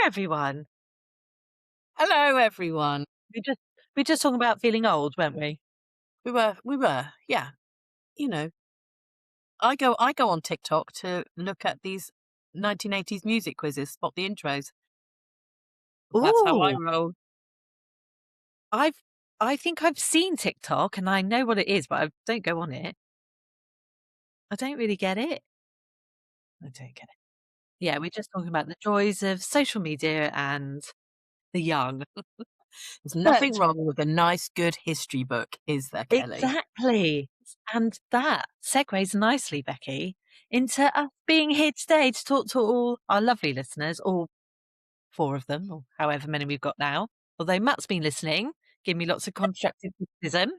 everyone. Hello, everyone. We just we're just talking about feeling old, weren't we? Yeah. You know, I go on TikTok to look at these 1980s music quizzes, spot the intros. That's how I Ooh, roll. I've I think I've seen TikTok and I know what it is, but I don't go on it. I don't really get it. I don't get it. Yeah, we're just talking about the joys of social media and the young. There's But nothing wrong with a nice, good history book, is there, Kelly? exactly. And that segues nicely, Becky, into us being here today to talk to all our lovely listeners, all 4 of them, or however many we've got now. Although Matt's been listening, giving me lots of constructive criticism.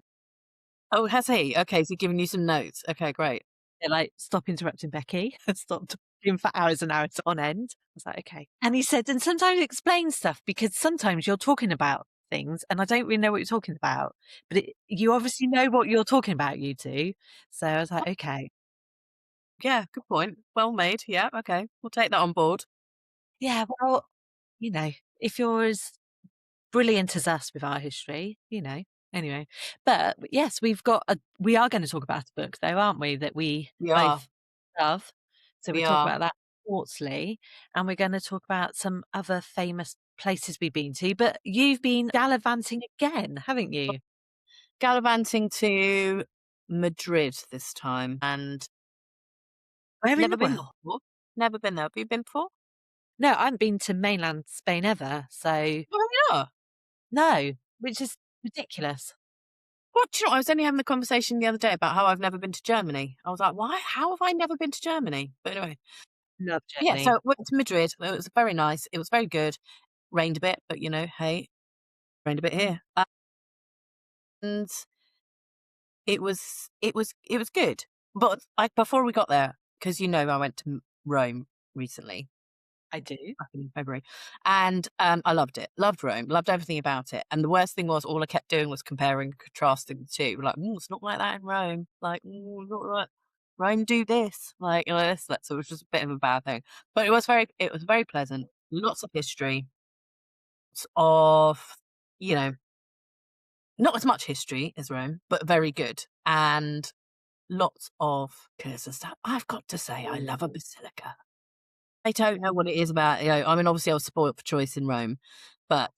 Oh, has he? Okay, so giving you some notes. Okay, great. They're like, "Stop interrupting Becky. Stop talking for hours and hours on end." I was like, "Okay." And he said, "And sometimes explain stuff because sometimes you're talking about things and I don't really know what you're talking about, but you obviously know what you're talking about, you two." So I was like, "Okay." Yeah, good point. Well made. Yeah, okay. We'll take that on board. Yeah, well, you know, if you're as brilliant as us with our history, anyway. But yes, we are going to talk about a book though, aren't we, that we We are. both love. So we'll We talk are. about that shortly, and we're going to talk about some other famous places we've been to. But you've been gallivanting again, haven't you? Gallivanting to Madrid this time and Where in never the been there world? before. Never been there. Have you been before? No, I haven't been to mainland Spain ever. So Oh, yeah. no, which is ridiculous. What do you know, I was only having the conversation the other day about how I've never been to Germany. I was like, "Why? How have I never been to Germany?" But anyway, Love yeah, Germany. so went to Madrid. It was very nice. It was very good. Rained a bit, but, hey, rained a bit here. And it was good. But, before we got there, because I went to Rome recently, I do. back in February, and, I loved it. Loved Rome, loved everything about it, and the worst thing was all I kept doing was comparing and contrasting the 2, like, it's not like that in Rome," like, not like Rome do this," like, this, that, so it was just a bit of a bad thing. But it was very pleasant, lots of history, lots of, you know, not as much history as Rome, but very good, and lots of pillars and stuff. I've got to say, I love a basilica. I don't know what it is about, I mean, obviously, I was spoilt for choice in Rome, but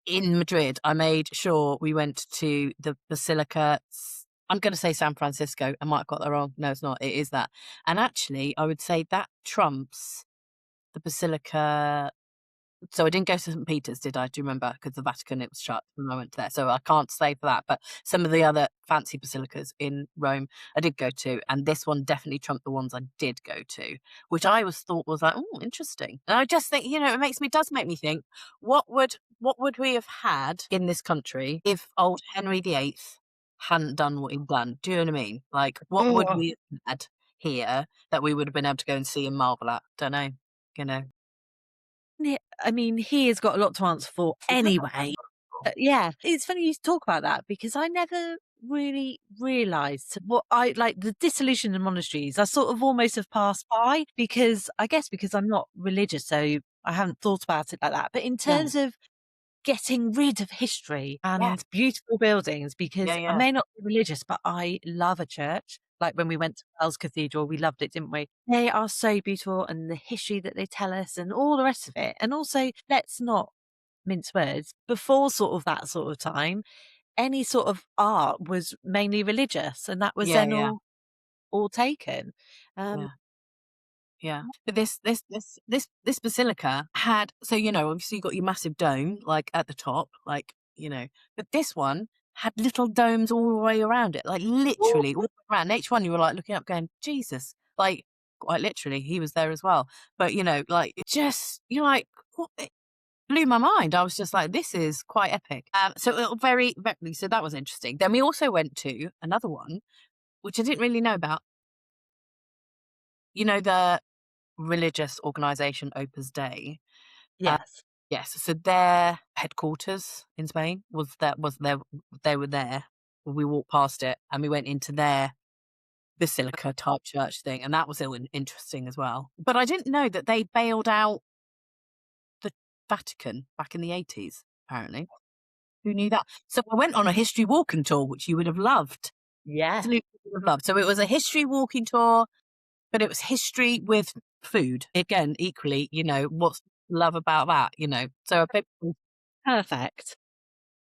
in Madrid, I made sure we went to the Basilica I'm gonna say San Francisco. I might have got that wrong. No, it's not. It is that. And actually, I would say that trumps the Basilica. So I didn't go to St. Peter's, did I? Do you remember? Because the Vatican, it was shut when I went there. So I can't say for that. But some of the other fancy basilicas in Rome, I did go to. And this one definitely trumped the ones I did go to, which I was thought was like, oh, interesting. And I just think, does make me think, what would we have had in this country if old Henry VIII hadn't done what he'd done? Do you know what I mean? Like, what would Oh. we have had here that we would have been able to go and see and marvel at? Don't know. You know. Yeah, I mean, he has got a lot to answer for anyway. Yeah, it's funny you talk about that because I never really realised what I like the dissolution of monasteries. I sort of almost have passed by because I guess because I'm not religious, so I haven't thought about it like that. But in Yeah. terms of getting rid of history Yeah. and beautiful buildings, Yeah, because I yeah, may not be religious, but I love a church. Like when we went to Wells Cathedral, we loved it, didn't we? They are so beautiful and the history that they tell us and all the rest of it. And also, let's not mince words, before sort of that sort of time, any sort of art was mainly religious and that was yeah, then yeah, all taken. Um, yeah, yeah. But this basilica had, so obviously you got your massive dome like at the top, like but this one had little domes all the way around it, like literally all around. Each one you were like looking up, going, Jesus, like quite literally, he was there as well. But like it just you're like, what? It blew my mind. I was just like, this is quite epic. So very, very, so that was interesting. Then we also went to another one, which I didn't really know about. The religious organisation Opus Dei. Uh, yes. yes, so their headquarters in Spain was there. They were there. We walked past it and we went into their basilica type church thing, and that was interesting as well. But I didn't know that they bailed out. Vatican back in the 80s, apparently. Who knew that? So I went on a history walking tour, which you would have loved. Yeah. Absolutely would have loved. So it was a history walking tour, but it was history with food. Again, equally, what's love about that, So I picked Perfect.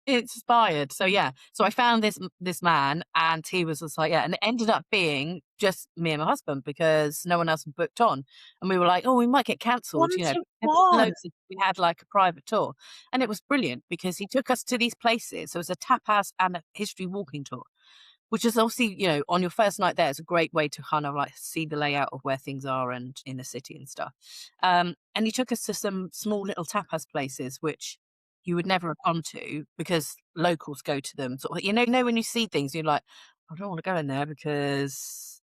inspired. So yeah. So I found this man, and he was just like, yeah, and it ended up being just me and my husband because no one else had booked on. And we were like, oh, we might get cancelled, One to There was one. loads of, we had like a private tour. And it was brilliant because he took us to these places. So it was a tapas and a history walking tour, which is obviously, on your first night there, it's a great way to kind of like see the layout of where things are and in the city and stuff. And he took us to some small little tapas places, which you would never have gone to because locals go to them. Sort of, when you see things, you're like, I don't want to go in there because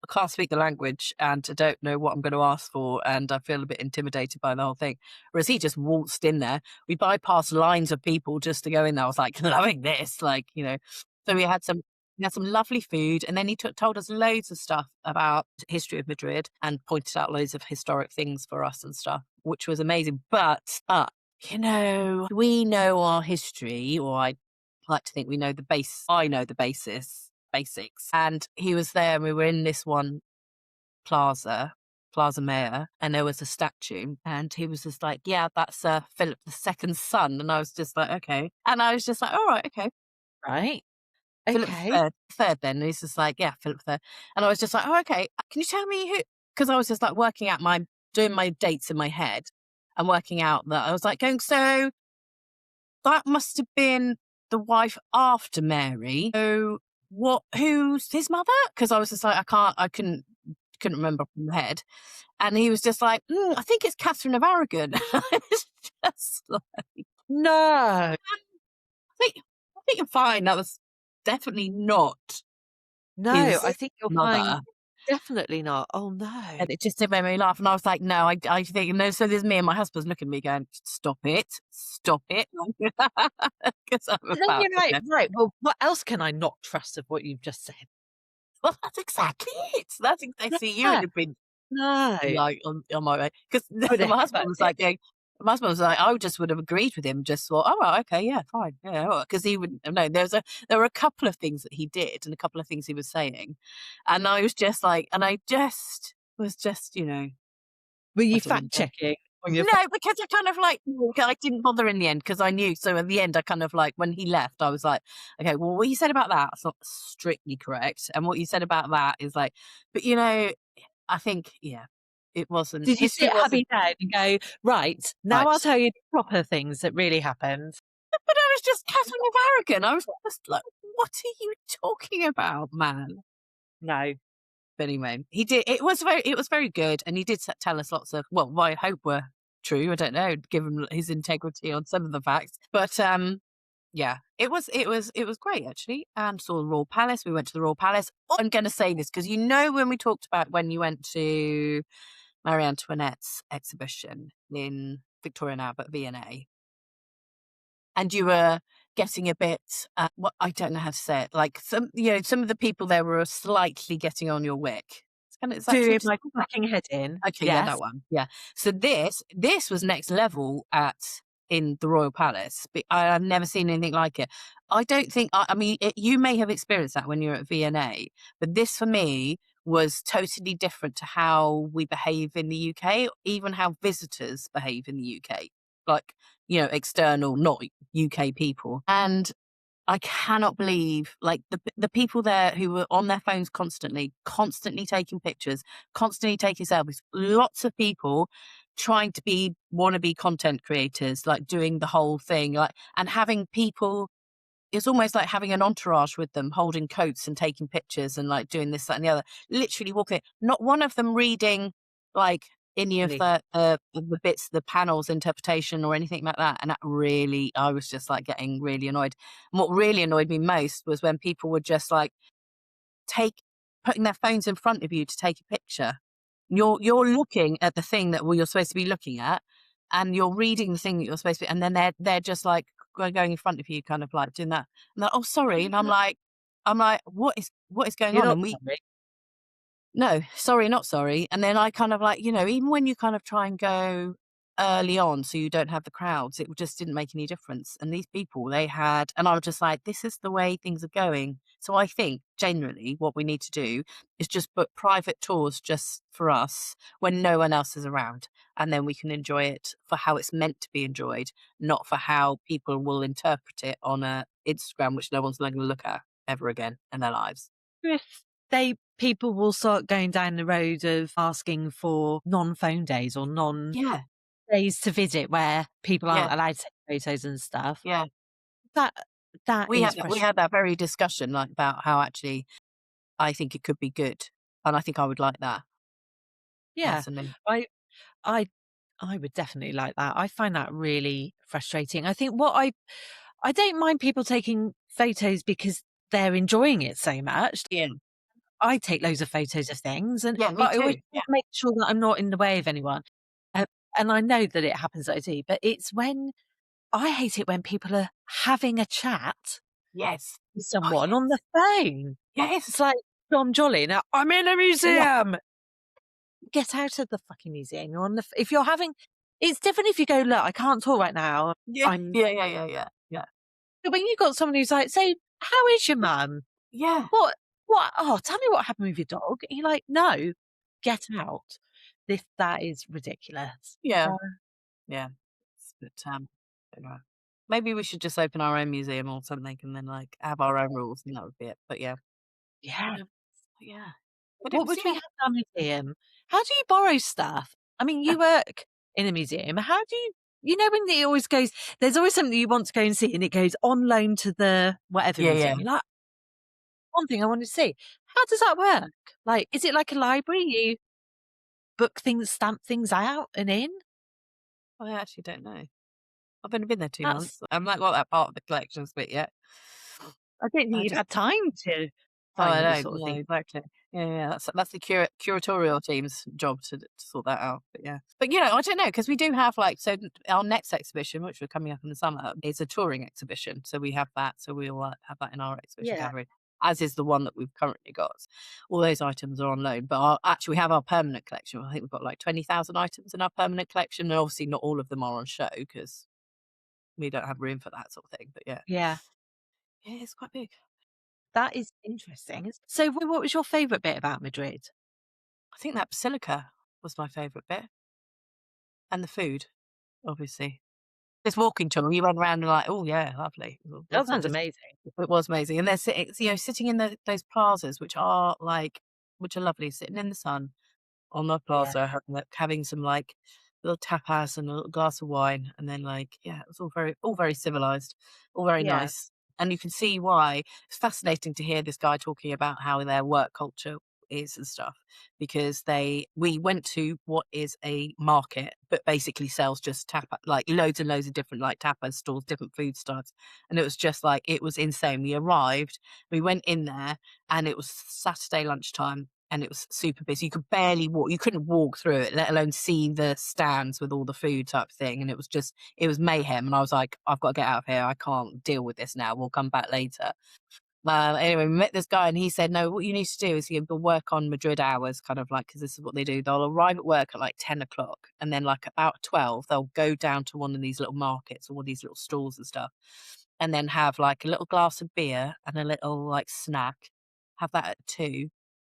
I can't speak the language and I don't know what I'm going to ask for, and I feel a bit intimidated by the whole thing. Whereas he just waltzed in there. We bypassed lines of people just to go in there. I was like, loving this, So we had some lovely food, and then he told us loads of stuff about the history of Madrid and pointed out loads of historic things for us and stuff, which was amazing. But we know our history, or I like to think we know the base. I know the basics. And he was there, and we were in this one Plaza Mayor, and there was a statue, and he was just like, yeah, that's Philip II's son. And I was just like, okay. And I was just like, all right, okay. Right. Philip Okay. third then. And he's just like, yeah, Philip third. And I was just like, oh, okay. Can you tell me who? Because I was just like doing my dates in my head and working out that I was like going, so that must have been the wife after Mary. So who's his mother? Because I was just like, I couldn't remember from the head. And he was just like, I think it's Catherine of Aragon. It's just like, No. I think you're fine. That was definitely not No, his I think you'll find mother. definitely not. Oh, no. And it just did make me laugh. And I was like, no, I think, no. So there's me and my husband's looking at me going, stop it. Because I'm But then about you're to like, go, right, well, what else can I not trust of what you've just said? well, that's exactly it. That's exactly, you would Yeah. have been No. like on my way. Because I would have my husband was expected. like, going, my husband was like, I just would have agreed with him. Just thought, oh, right, okay, yeah, fine, yeah, because he would no. There were a couple of things that he did, and a couple of things he was saying, and I was just like, and I just was just, Were you I don't fact know. checking on your No, because I kind of like, I didn't bother in the end because I knew. So at the end, I kind of like, when he left, I was like, okay, well, what you said about that's not strictly correct, and what you said about that is like, but I think, yeah, it wasn't. Did you History sit wasn't. hubby down and go, "Right, now I'll Right. tell you the proper things that really happened"? But I was just Catherine of Aragon. I was just like, what are you talking about, man? No. But anyway, he did. It was very good, and he did tell us lots of, well, what I hope were true. I don't know, given his integrity on some of the facts. But yeah, it was great actually. And saw the Royal Palace. We went to the Royal Palace. I'm going to say this because when we talked about when you went to Marie Antoinette's exhibition in Victoria and Albert V&A, and you were getting a bit, what, I don't know how to say it, like some of the people there were slightly getting on your wick. Is that true Doing to my say? cracking head in. Okay, yeah, that Yes. one. Yeah. So this was next level in the Royal Palace. I've never seen anything like it. I don't think. I mean, you may have experienced that when you're at V&A, but this for me was totally different to how we behave in the UK, even how visitors behave in the UK, like external, not UK people. And I cannot believe, like, the people there who were on their phones constantly taking pictures, constantly taking selfies. Lots of people trying to be wannabe content creators, like doing the whole thing, like, and having people. It's almost like having an entourage with them, holding coats and taking pictures and like doing this, that, and the other. Literally walking. Not one of them reading like any of Really. the bits, the panels interpretation or anything like that. And that really, I was just like getting really annoyed. And what really annoyed me most was when people would just like putting their phones in front of you to take a picture. You're looking at the thing that you're supposed to be looking at, and you're reading the thing that you're supposed to be, and then they're just like going in front of you, kind of like doing that. And they're, oh, sorry, and I'm like, what is going You're on? not And sorry. no, sorry, not sorry. And then I kind of like, even when you kind of try and go, early on so you don't have the crowds. It just didn't make any difference. And these people, they had, and I was just like, this is the way things are going. So I think generally what we need to do is just book private tours just for us when no one else is around. And then we can enjoy it for how it's meant to be enjoyed, not for how people will interpret it on a Instagram, which no one's going to look at ever again in their lives. If they people will start going down the road of asking for non-phone days or Yeah, non-days to visit where people yeah, aren't allowed to take photos and stuff, yeah. that that is We frustrating. had that very discussion, like, about how actually I think it could be good, and I think I would like that Yeah. personally. I I I would definitely like that. I find that really frustrating. I think what I don't mind people taking photos because they're enjoying it so much. Yeah. I take loads of photos of things Yeah, me but I always too. Yeah. wanna make sure that I'm not in the way of anyone. Uh, and I know that it happens that I do, but it's when I hate it when people are having a chat Yes. with Oh, someone on the yes. phone. It's Yes. like Tom Jolly, now, "I'm in a Yeah. museum!" Get out of the fucking museum. You're on the if you're having it's different if you go, "Look, I can't talk right now. Yeah. I'm" Yeah, yeah, yeah, yeah. Yeah. but when you've got someone who's like, "So, how is your mum? Yeah. What oh, tell me what happened with your dog." And you're like, "No, get out." This that is ridiculous. Yeah. Uh, Yeah. But, don't know. Maybe we should just open our own museum or something and then, like, have our own rules, and that would be it. But yeah. yeah. Yeah. Yeah. But it What was, would we yeah. have in our museum? How do you borrow stuff? I mean, you work in a museum. How do you know when it always goes there's always something you want to go and see and it goes on loan to the whatever Yeah, yeah. museum. You're like, "One thing I want to see." How does that work? Like, is it like a library? You book things, stamp things out and in? I actually don't know. I've only been there 2 That's months. I'm not got that part of the collections bit yet. I don't think I you've just had time to Oh, find I these know. sort of No, things. exactly. Yeah, yeah. That's the curatorial team's job to sort that out. But yeah, but I don't know because we do have like our next exhibition, which we're coming up in the summer, is a touring exhibition. So we have that. So we'll have that in our exhibition Yeah, gallery, as is the one that we've currently got. All those items are on loan, but actually we have our permanent collection. I think we've got like 20,000 items in our permanent collection, and obviously not all of them are on show because we don't have room for that sort of thing. But yeah, yeah. yeah, it's quite big. That is interesting. So what was your favourite bit about Madrid? I think that basilica was my favourite bit, and the food. Obviously. This walking tour, you went around and like, "Oh, yeah, lovely." That What's it sounds just amazing. it was amazing, and they're sitting in those plazas, which are lovely, sitting in the sun on the Yeah, plaza, having some, like, little tapas and a little glass of wine, and then, like, yeah, it was all very civilized, all very yeah, nice, and you can see why. It's fascinating to hear this guy talking about how their work culture is and stuff, because we went to what is a market, but basically sells just tapa like, loads and loads of different, like, tapas stalls, different food stuffs, and it was just, like it was insane. We arrived, we went in there, and it was Saturday lunchtime, and it was super busy. You could barely walk. You couldn't walk through it, let alone see the stands with all the food type thing. And it was mayhem. And I was like, I've got to get out of here. I can't deal with this now. We'll come back later. Anyway, we met this guy and he said, no, what you need to do is you'll work on Madrid hours, kind of like, because this is what they do. They'll arrive at work at like 10 o'clock. And then, like, about 12, they'll go down to one of these little markets or all these little stalls and stuff. And then have like a little glass of beer and a little like snack. Have that at 2,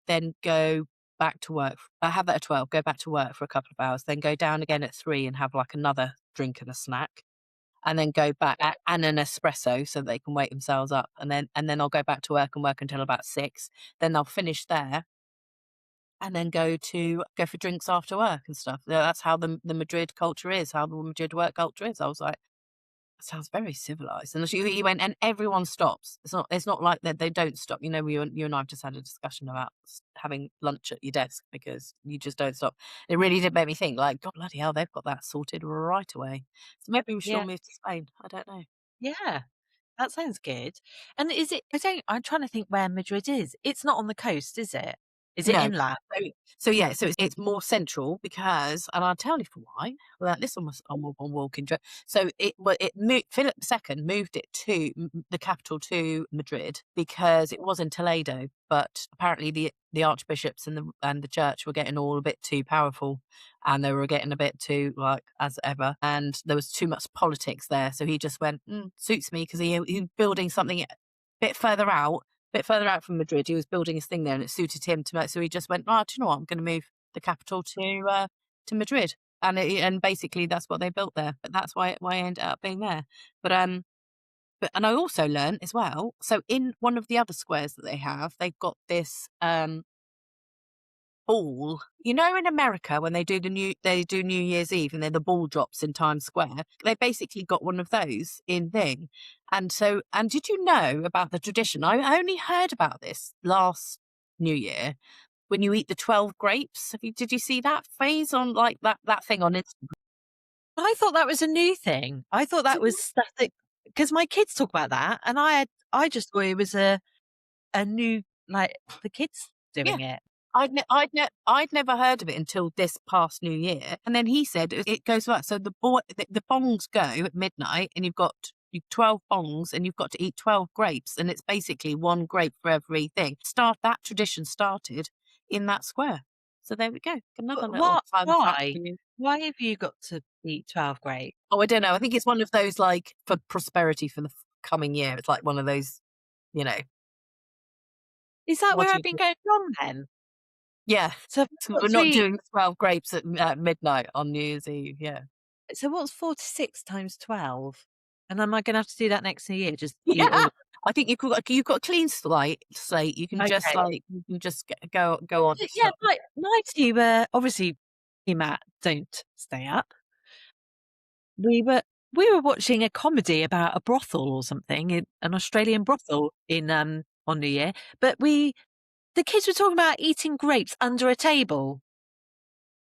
then go back to work. Have that at 12, go back to work for a couple of hours, then go down again at 3 and have like another drink and a snack, and then go back and an espresso so they can wake themselves up, and then I'll go back to work and work until about 6. Then they'll finish there and then go for drinks after work and stuff. That's how the Madrid culture is, how the Madrid work culture is. I was like, sounds very civilized. And he went, and everyone stops. It's not like that they don't stop. You and I have just had a discussion about having lunch at your desk because you just don't stop. It really did make me think, like, God bloody hell, they've got that sorted right away. So maybe we should all yeah, move to Spain. I don't know. yeah. That sounds good. And is it I'm trying to think where Madrid is. It's not on the coast, is it? Is it No. inland? So yeah, so it's more central because, and I'll tell you for why. Well, this one was on walking trip. So it moved. Philip II moved it to the capital to Madrid because it was in Toledo, but apparently the archbishops and the church were getting all a bit too powerful, and they were getting a bit too like as ever, and there was too much politics there. So he just went, suits me because he was building something a bit further out from Madrid. He was building his thing there, and it suited him to make. So he just went, "Oh, do you know what? I'm going to move the capital to Madrid," and basically that's what they built there. But that's why I ended up being there. But and I also learned as well. So in one of the other squares that they have, they've got this ball. You know, in America when they do New Year's Eve and then the ball drops in Times Square, they basically got one of those in thing. And did you know about the tradition? I only heard about this last New Year when you eat the 12 grapes. Did you see that phase on like that thing on Instagram? I thought that was a new thing. I thought that was stuff that, because my kids talk about that, and I just thought it was a new, like, the kids Yeah. doing it. I'd never heard of it until this past New Year, and then he said it goes like so. The bongs go at midnight, and you've got 12 bongs, and you've got to eat 12 grapes, and it's basically one grape for every thing. That tradition started in that square. So there we go. Another But little what? fun fact Why? for you. Why have you got to eat 12 grapes? Oh, I don't know. I think it's one of those like for prosperity for the coming year. It's like one of those, you know, Is that what where do I've you been call? going wrong then? Yeah. So I've So got we're to not eat, doing 12 grapes at midnight on New Year's Eve. Yeah. so what's 46 times 12? And am I gonna have to do that next year? Just eat all Yeah. of I think you've got a clean slate. You can just okay. like you can just go on. Yeah, So my two obviously, me and Matt don't stay up. We were we were watching a comedy about a brothel or something, in an Australian brothel in, on New Year, but the kids were talking about eating grapes under a table.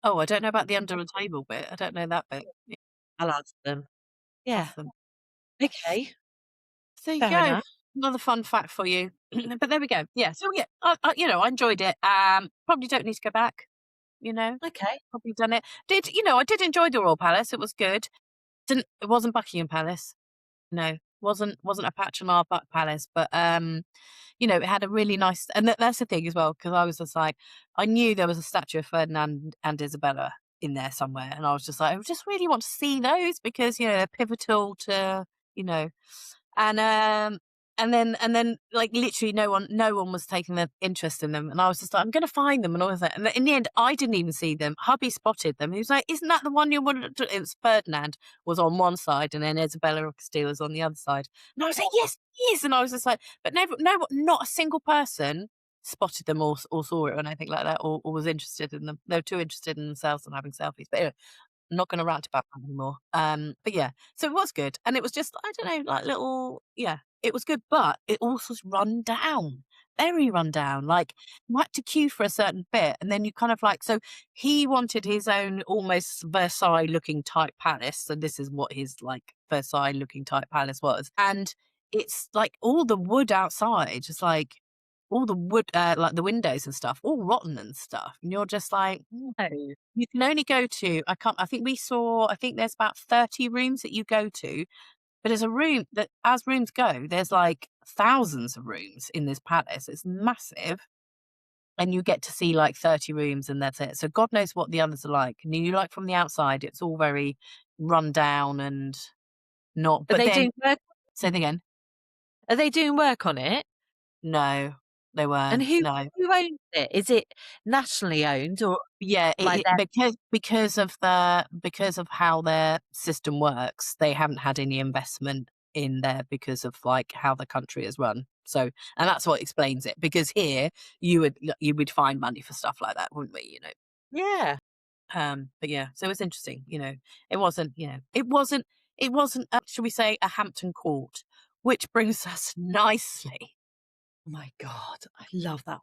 oh, I don't know about the under the table bit. I don't know that bit. Yeah, I'll ask them. Yeah, ask them. okay, So there you fair go. enough. Another fun fact for you. But there we go. Yeah. So yeah, I enjoyed it. Probably don't need to go back. You know, Okay. probably done it. I did enjoy the Royal Palace. It was good. It wasn't Buckingham Palace. No, wasn't a Patronale Palace, but it had a really nice, and that's the thing as well because I was just like, I knew there was a statue of Ferdinand and Isabella in there somewhere, and I was just like, I just really want to see those because they're pivotal to you know, and then like literally no one was taking the interest in them, and I was just like, I'm gonna find them and all of that, and in the end I didn't even see them. Hubby spotted them. He was like, isn't that the one you wanted to? It was Ferdinand was on one side and then Isabella of Castile was on the other side, and I was like, yes, yes, and I was just like, but never, no, not a single person spotted them or saw it or anything like that or was interested in them. They were too interested in themselves and having selfies. But anyway, I'm not gonna rant about that anymore. But yeah, so it was good, and it was just I don't know, like little yeah, it was good, but it also was run down, very run down. Like you had to queue for a certain bit, and then you kind of like so he wanted his own almost Versailles looking type palace, and this is what his like Versailles looking type palace was, and it's like all the wood outside, just like all the wood, like the windows and stuff, all rotten and stuff, and you're just like, no. You can only go to I think there's about 30 rooms that you go to, but there's a room that as rooms go, there's like thousands of rooms in this palace. It's massive. And you get to see like 30 rooms and that's it. So God knows what the others are like. And you like from the outside, it's all very run down and not Are but they then doing work say it again. are they doing work on it? No, they And weren't. No. who owns it? Is it nationally owned or Yeah, like that? because of how their system works, they haven't had any investment in there because of like how the country is run. So, and that's what explains it. Because here you would find money for stuff like that, wouldn't we? Yeah. But yeah, so it's interesting. It wasn't. It wasn't. Shall we say a Hampton Court, which brings us nicely. Oh my god, I love that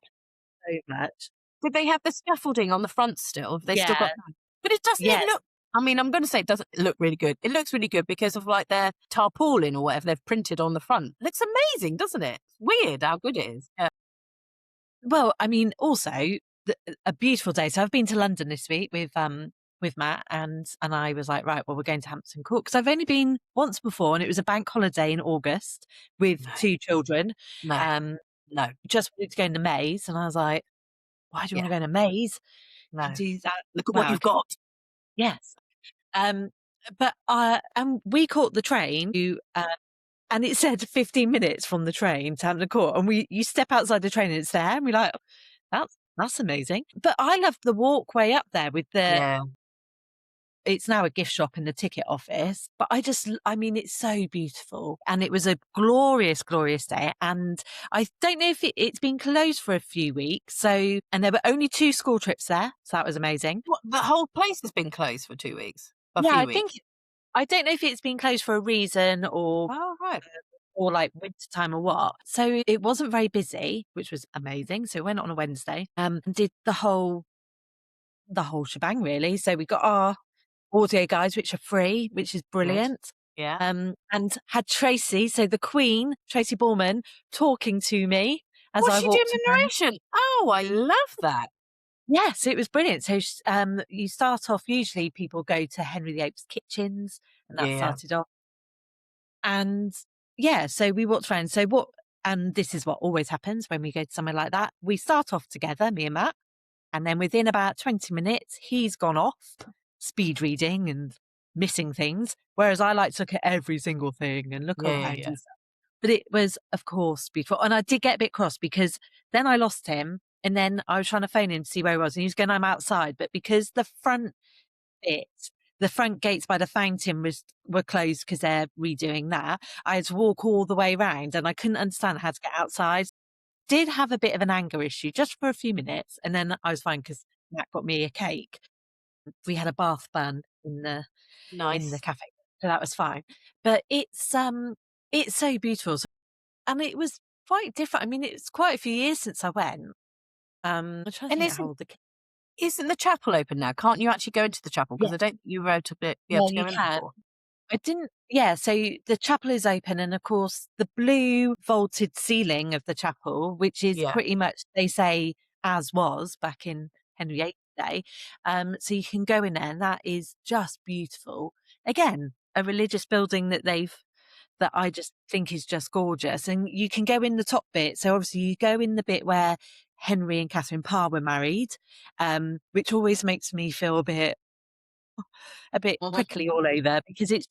so much. Did they have the scaffolding on the front still? Have they still Yeah, got that? But it doesn't it yes. look I mean, I'm gonna say it doesn't look really good. It looks really good because of like their tarpaulin or whatever they've printed on the front. It looks amazing, doesn't it? Weird how good it is. Yeah. Well, I mean, also, a beautiful day. So I've been to London this week with Matt, and I was like, right, well, we're going to Hampton Court because I've only been once before, and it was a bank holiday in August with No, 2 children. no, Um, no. just wanted to go in the maze, and I was like, why do you want Yeah, to go in a maze? Can no. do that. Look at what Well, you've got. yes. Um, but and we caught the train to, and it said 15 minutes from the train to Hampton Court, and you step outside the train and it's there, and we're like, that's amazing. But I love the walkway up there with the Yeah. it's now a gift shop in the ticket office, but I mean, it's so beautiful, and it was a glorious, glorious day. And I don't know if it's been closed for a few weeks, and there were only 2 school trips there, so that was amazing. What, the whole place has been closed for 2 weeks? A Yeah, few weeks? I don't know if it's been closed for a reason Oh, right. or like winter time or what. So it wasn't very busy, which was amazing. So we went on a Wednesday, and did the whole shebang really. So we got our audio guides, which are free, which is Good. brilliant. Yeah. And had Tracy, so the Queen, Tracy Borman, talking to me as What's I she doing walked the around. narration? Oh, I love that. Yes, it was brilliant. So you start off, usually people go to Henry VIII's kitchens, and that Yeah, started off. And yeah, so we walked around. And this is what always happens when we go to somewhere like that. We start off together, me and Matt, and then within about 20 minutes, he's gone off speed reading and missing things. Whereas I like to look at every single thing and look yeah, yeah, around yeah. and stuff. But it was, of course, beautiful. And I did get a bit cross because then I lost him. And then I was trying to phone him to see where he was. And he was going, I'm outside. But because bit, the front gates by the fountain were closed because they're redoing that, I had to walk all the way around and I couldn't understand how to get outside. Did have a bit of an anger issue just for a few minutes, and then I was fine because Matt got me a cake. We had a bath bun in the Nice. cafe, so that was fine. But it's so beautiful, and it was quite different. I mean, it's quite a few years since I went. I'm trying to And think how isn't old the kid. isn't the chapel open now? Can't you actually go into the chapel? Yeah, Because I don't think you were able to be able yeah, to you go in can. before. I didn't yeah, so the chapel is open, and of course the blue vaulted ceiling of the chapel, which is Yeah. pretty much, they say, as was back in Henry VIII's day. So you can go in there, and that is just beautiful. Again, a religious building that I just think is just gorgeous. And you can go in the top bit. So obviously you go in the bit where Henry and Catherine Parr were married, which always makes me feel a bit Mhm. prickly all over because it's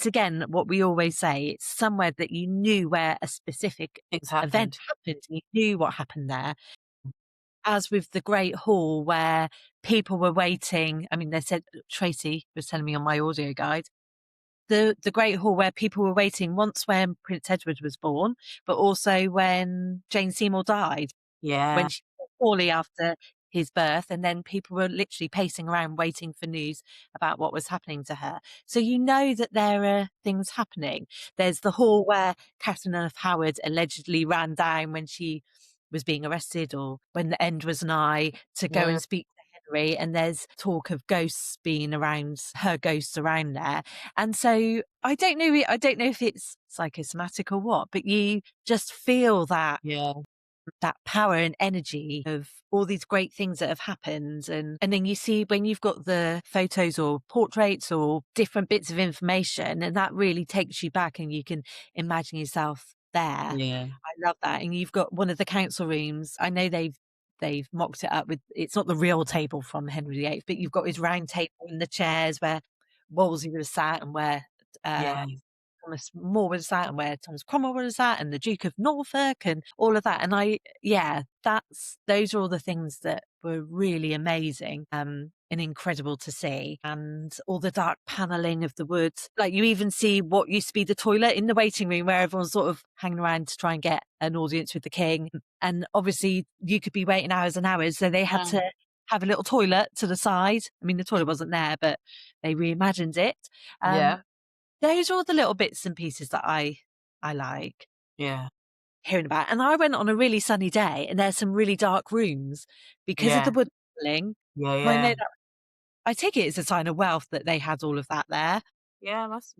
again what we always say, it's somewhere that you knew where a specific Things event happened. happened, you knew what happened there. As with the Great Hall where people were waiting, I mean, they said, Tracy was telling me on my audio guide, the Great Hall where people were waiting once when Prince Edward was born, but also when Jane Seymour died, when Yeah. she was poorly after his birth, and then people were literally pacing around waiting for news about what was happening to her. So you know that there are things happening. There's the hall where Catherine of Howard allegedly ran down when she was being arrested or when the end was nigh to go Mm, and speak to Henry, and there's talk of ghosts being around, her ghosts around there. And so I don't know if it's psychosomatic or what, but you just feel yeah. that power and energy of all these great things that have happened. And then you see when you've got the photos or portraits or different bits of information, and that really takes you back and you can imagine yourself there. Yeah. I love that. And you've got one of the council rooms. I know they've mocked it up with, it's not the real table from Henry VIII, but you've got his round table and the chairs where Wolsey would have sat, and where uh, Yeah. Thomas More was at, and where Thomas Cromwell was at, and the Duke of Norfolk, and all of that. And those are all the things that were really amazing, and incredible to see. And all the dark paneling of the woods. Like, you even see what used to be the toilet in the waiting room where everyone's sort of hanging around to try and get an audience with the king. And obviously you could be waiting hours and hours, so they had to Mm, have a little toilet to the side. I mean, the toilet wasn't there, but they reimagined it. Um, yeah. those are all the little bits and pieces that I like Yeah. hearing about. And I went on a really sunny day, and there's some really dark rooms because of the Yeah. wood paneling. Yeah. And I know Yeah. that, I take it as a sign of wealth that they had all of that there. Yeah. That's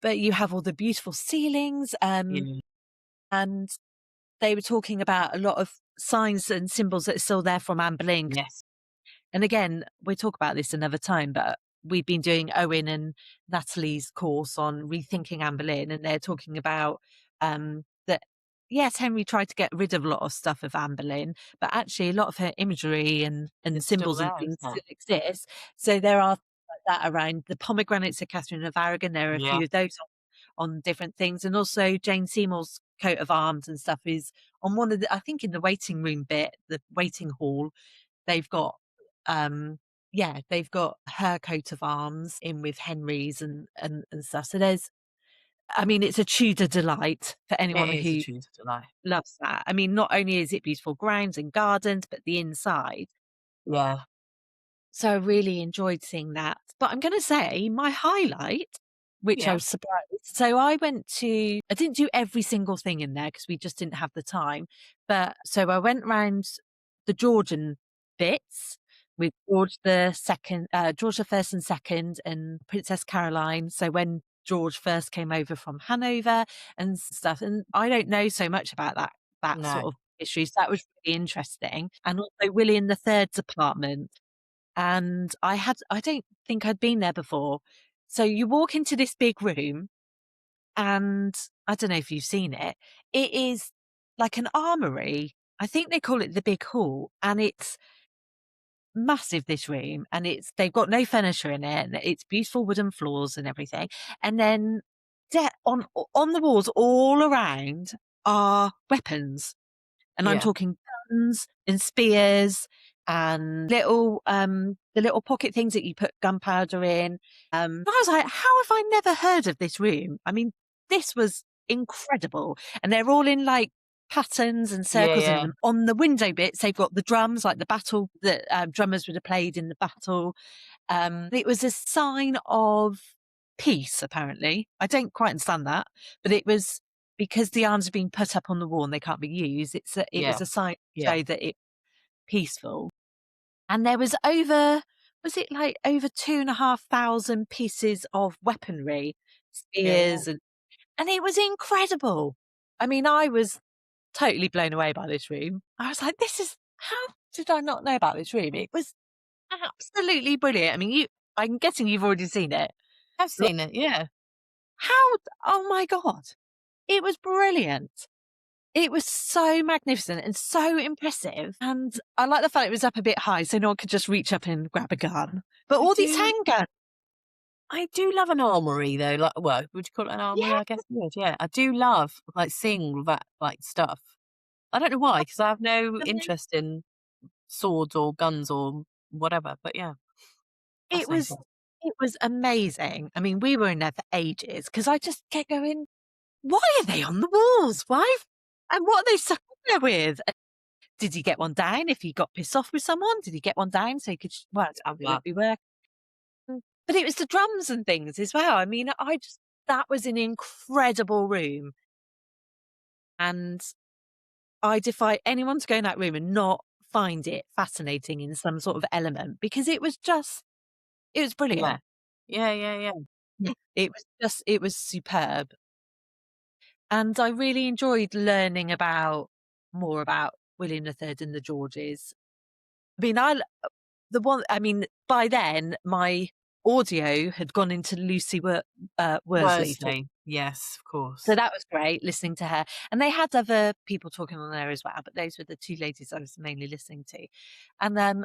But you have all the beautiful ceilings, yeah. and they were talking about a lot of signs and symbols that are still there from Anne Boleyn. Yes. And again, we'll talk about this another time, but we've been doing Owen and Natalie's course on rethinking Anne Boleyn, and they're talking about that. Yes, Henry tried to get rid of a lot of stuff of Anne Boleyn, but actually a lot of her imagery and It's still symbols and there, things isn't it? still exist. So there are like that around the pomegranates of Catherine of Aragon. There are a Yeah, few of those on different things, and also Jane Seymour's coat of arms and stuff is on one of the. I think in the waiting room bit, the waiting hall, they've got yeah, they've got her coat of arms in with Henry's and stuff. So there's I mean, it's a Tudor delight for anyone it is a who Tudor delight. loves that. I mean, not only is it beautiful grounds and gardens, but the inside. Yeah, So I really enjoyed seeing that. But I'm gonna say my highlight, which I yeah, was surprised. So I didn't do every single thing in there because we just didn't have the time. But so I went round the Georgian bits with George the First and Second and Princess Caroline. So when George first came over from Hanover and stuff. And I don't know so much about that no. sort of history. So that was really interesting. And also William the Third's apartment. And I don't think I'd been there before. So you walk into this big room and I don't know if you've seen it. It is like an armoury. I think they call it the big hall, and it's massive, this room, and they've got no furniture in it, and it's beautiful wooden floors and everything. And then on the walls all around are weapons. And I'm Yeah, talking guns and spears and the little pocket things that you put gunpowder in. I was like, how have I never heard of this room? I mean, this was incredible. And they're all in like patterns and yeah, circles, yeah, and on the window bits, they've got the drums, like the battle that drummers would have played in the battle. It was a sign of peace, apparently. I don't quite understand that, but it was because the arms are being put up on the wall and they can't be used. It yeah, was a sign to yeah, show that it's peaceful. And there was it like over 2,500 pieces of weaponry, yeah, yeah. spears, and it was incredible. I mean, I was totally blown away by this room. I was like, how did I not know about this room? It was absolutely brilliant. I mean, I'm guessing you've already seen it. I've Like, seen it, yeah. how oh my God. It was brilliant. It was so magnificent and so impressive, and I like the fact it was up a bit high so no one could just reach up and grab a gun. But I all these do handguns, I do love an armoury though, like well, would you call it an armoury? yeah, I guess you would, yeah. I do love, like, seeing all that, like, stuff. I don't know why, because I have no amazing. interest in swords or guns or whatever, but yeah, It was fascinating. it was amazing. I mean, we were in there for ages because I just kept going, "Why are they on the walls? Why and what are they stuck on there with?" Did he get one down if he got pissed off with someone? Did he get one down so he could well, it Love. wouldn't be working. But it was the drums and things as well. I mean, that was an incredible room, and I defy anyone to go in that room and not find it fascinating in some sort of element because it was Yeah. brilliant. Yeah, yeah, yeah. Yeah. It was superb. And I really enjoyed learning more about William III and the Georges. I mean, I mean, by then my audio had gone into Lucy Worsley talking. Worsley, yes, of So course. that was great listening to her. And they had other people talking on there as well, but those were the two ladies I was mainly listening to. And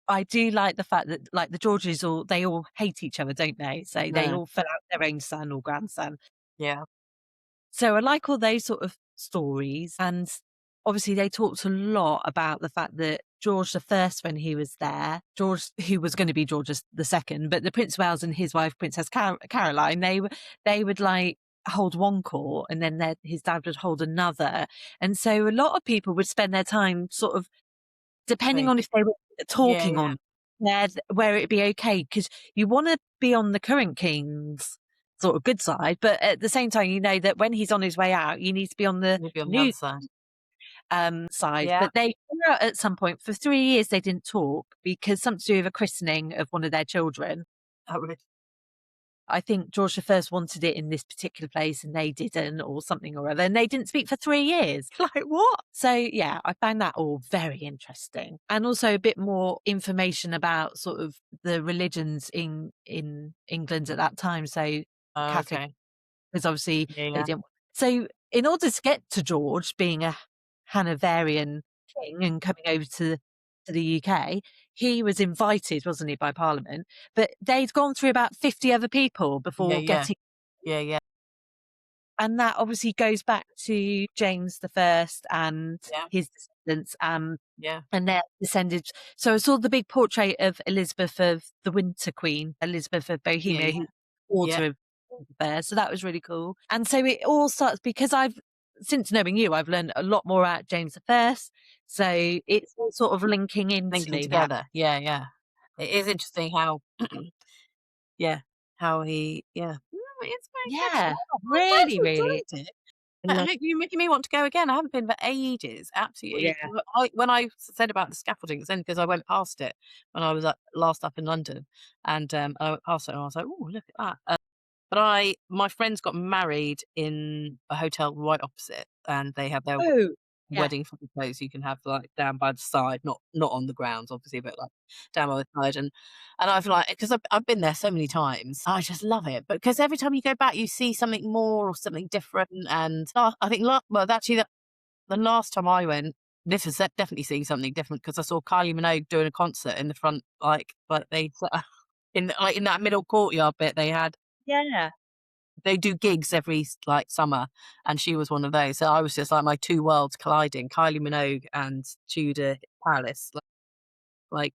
I do like the fact that like the Georges they all hate each other, don't they? So they No, all fill out their own son or grandson. yeah, So I like all those sort of stories. And obviously they talked a lot about the fact that George the First, when he was there, George, who was going to be George the Second, but the Prince of Wales and his wife, Princess Caroline, they would like hold one court and then his dad would hold another. And so a lot of people would spend their time sort of depending trade. on if they were Yeah, talking yeah, on where it'd be okay, because you want to be on the current king's sort of good side, but at the same time, you know that when he's on his way out, you need to be on the maybe on the new other side. side. Yeah. But they were at some point for 3 years they didn't talk because something to do with a christening of one of their children. Oh, really? I think George I wanted it in this particular place and they didn't, or something or other, and they didn't speak for 3 years. Like, what? So, yeah, I found that all very interesting. And also a bit more information about sort of the religions in England at that time. So Catholic, Okay. because obviously Yeah, they yeah. didn't. So in order to get to George being a Hanoverian king and coming over to the UK, he was invited, wasn't he, by Parliament? But they'd gone through about 50 other people Yeah, before yeah. getting, Yeah, yeah. and that obviously goes back to James the First and Yeah, his descendants, yeah. and they're descended. So I saw the big portrait of Elizabeth of the Winter Queen, Elizabeth of Yeah, Bohemia, yeah. who's Yeah. daughter of there. So that was really cool. And so it all starts because since knowing you, I've learned a lot more about James the First. So it's all sort of linking into Linking me now. together. Yeah, yeah. It is interesting how yeah, how he yeah. No, it's very good. Yeah, Yeah, I'm glad really, you really. enjoyed it. I love You're making me want to go again. I haven't been for ages. Absolutely. yeah. When I said about the scaffolding, it's only because I went past it when I was last up in London, and I went past it and I was like, "Oh, look at that!" But my friends got married in a hotel right opposite, and they have their Oh, yeah. wedding photos you can have, like, down by the side, not on the grounds, obviously, but, like, down by the side, and I've, like, because I've been there so many times, I just love it, but because every time you go back, you see something more or something different, and I think well, actually, the last time I went, this is definitely seeing something different because I saw Kylie Minogue doing a concert in the front, like, they in that middle courtyard bit, Yeah. they do gigs every like summer, and she was one of those. So I was just like my two worlds colliding: Kylie Minogue and Tudor Palace, like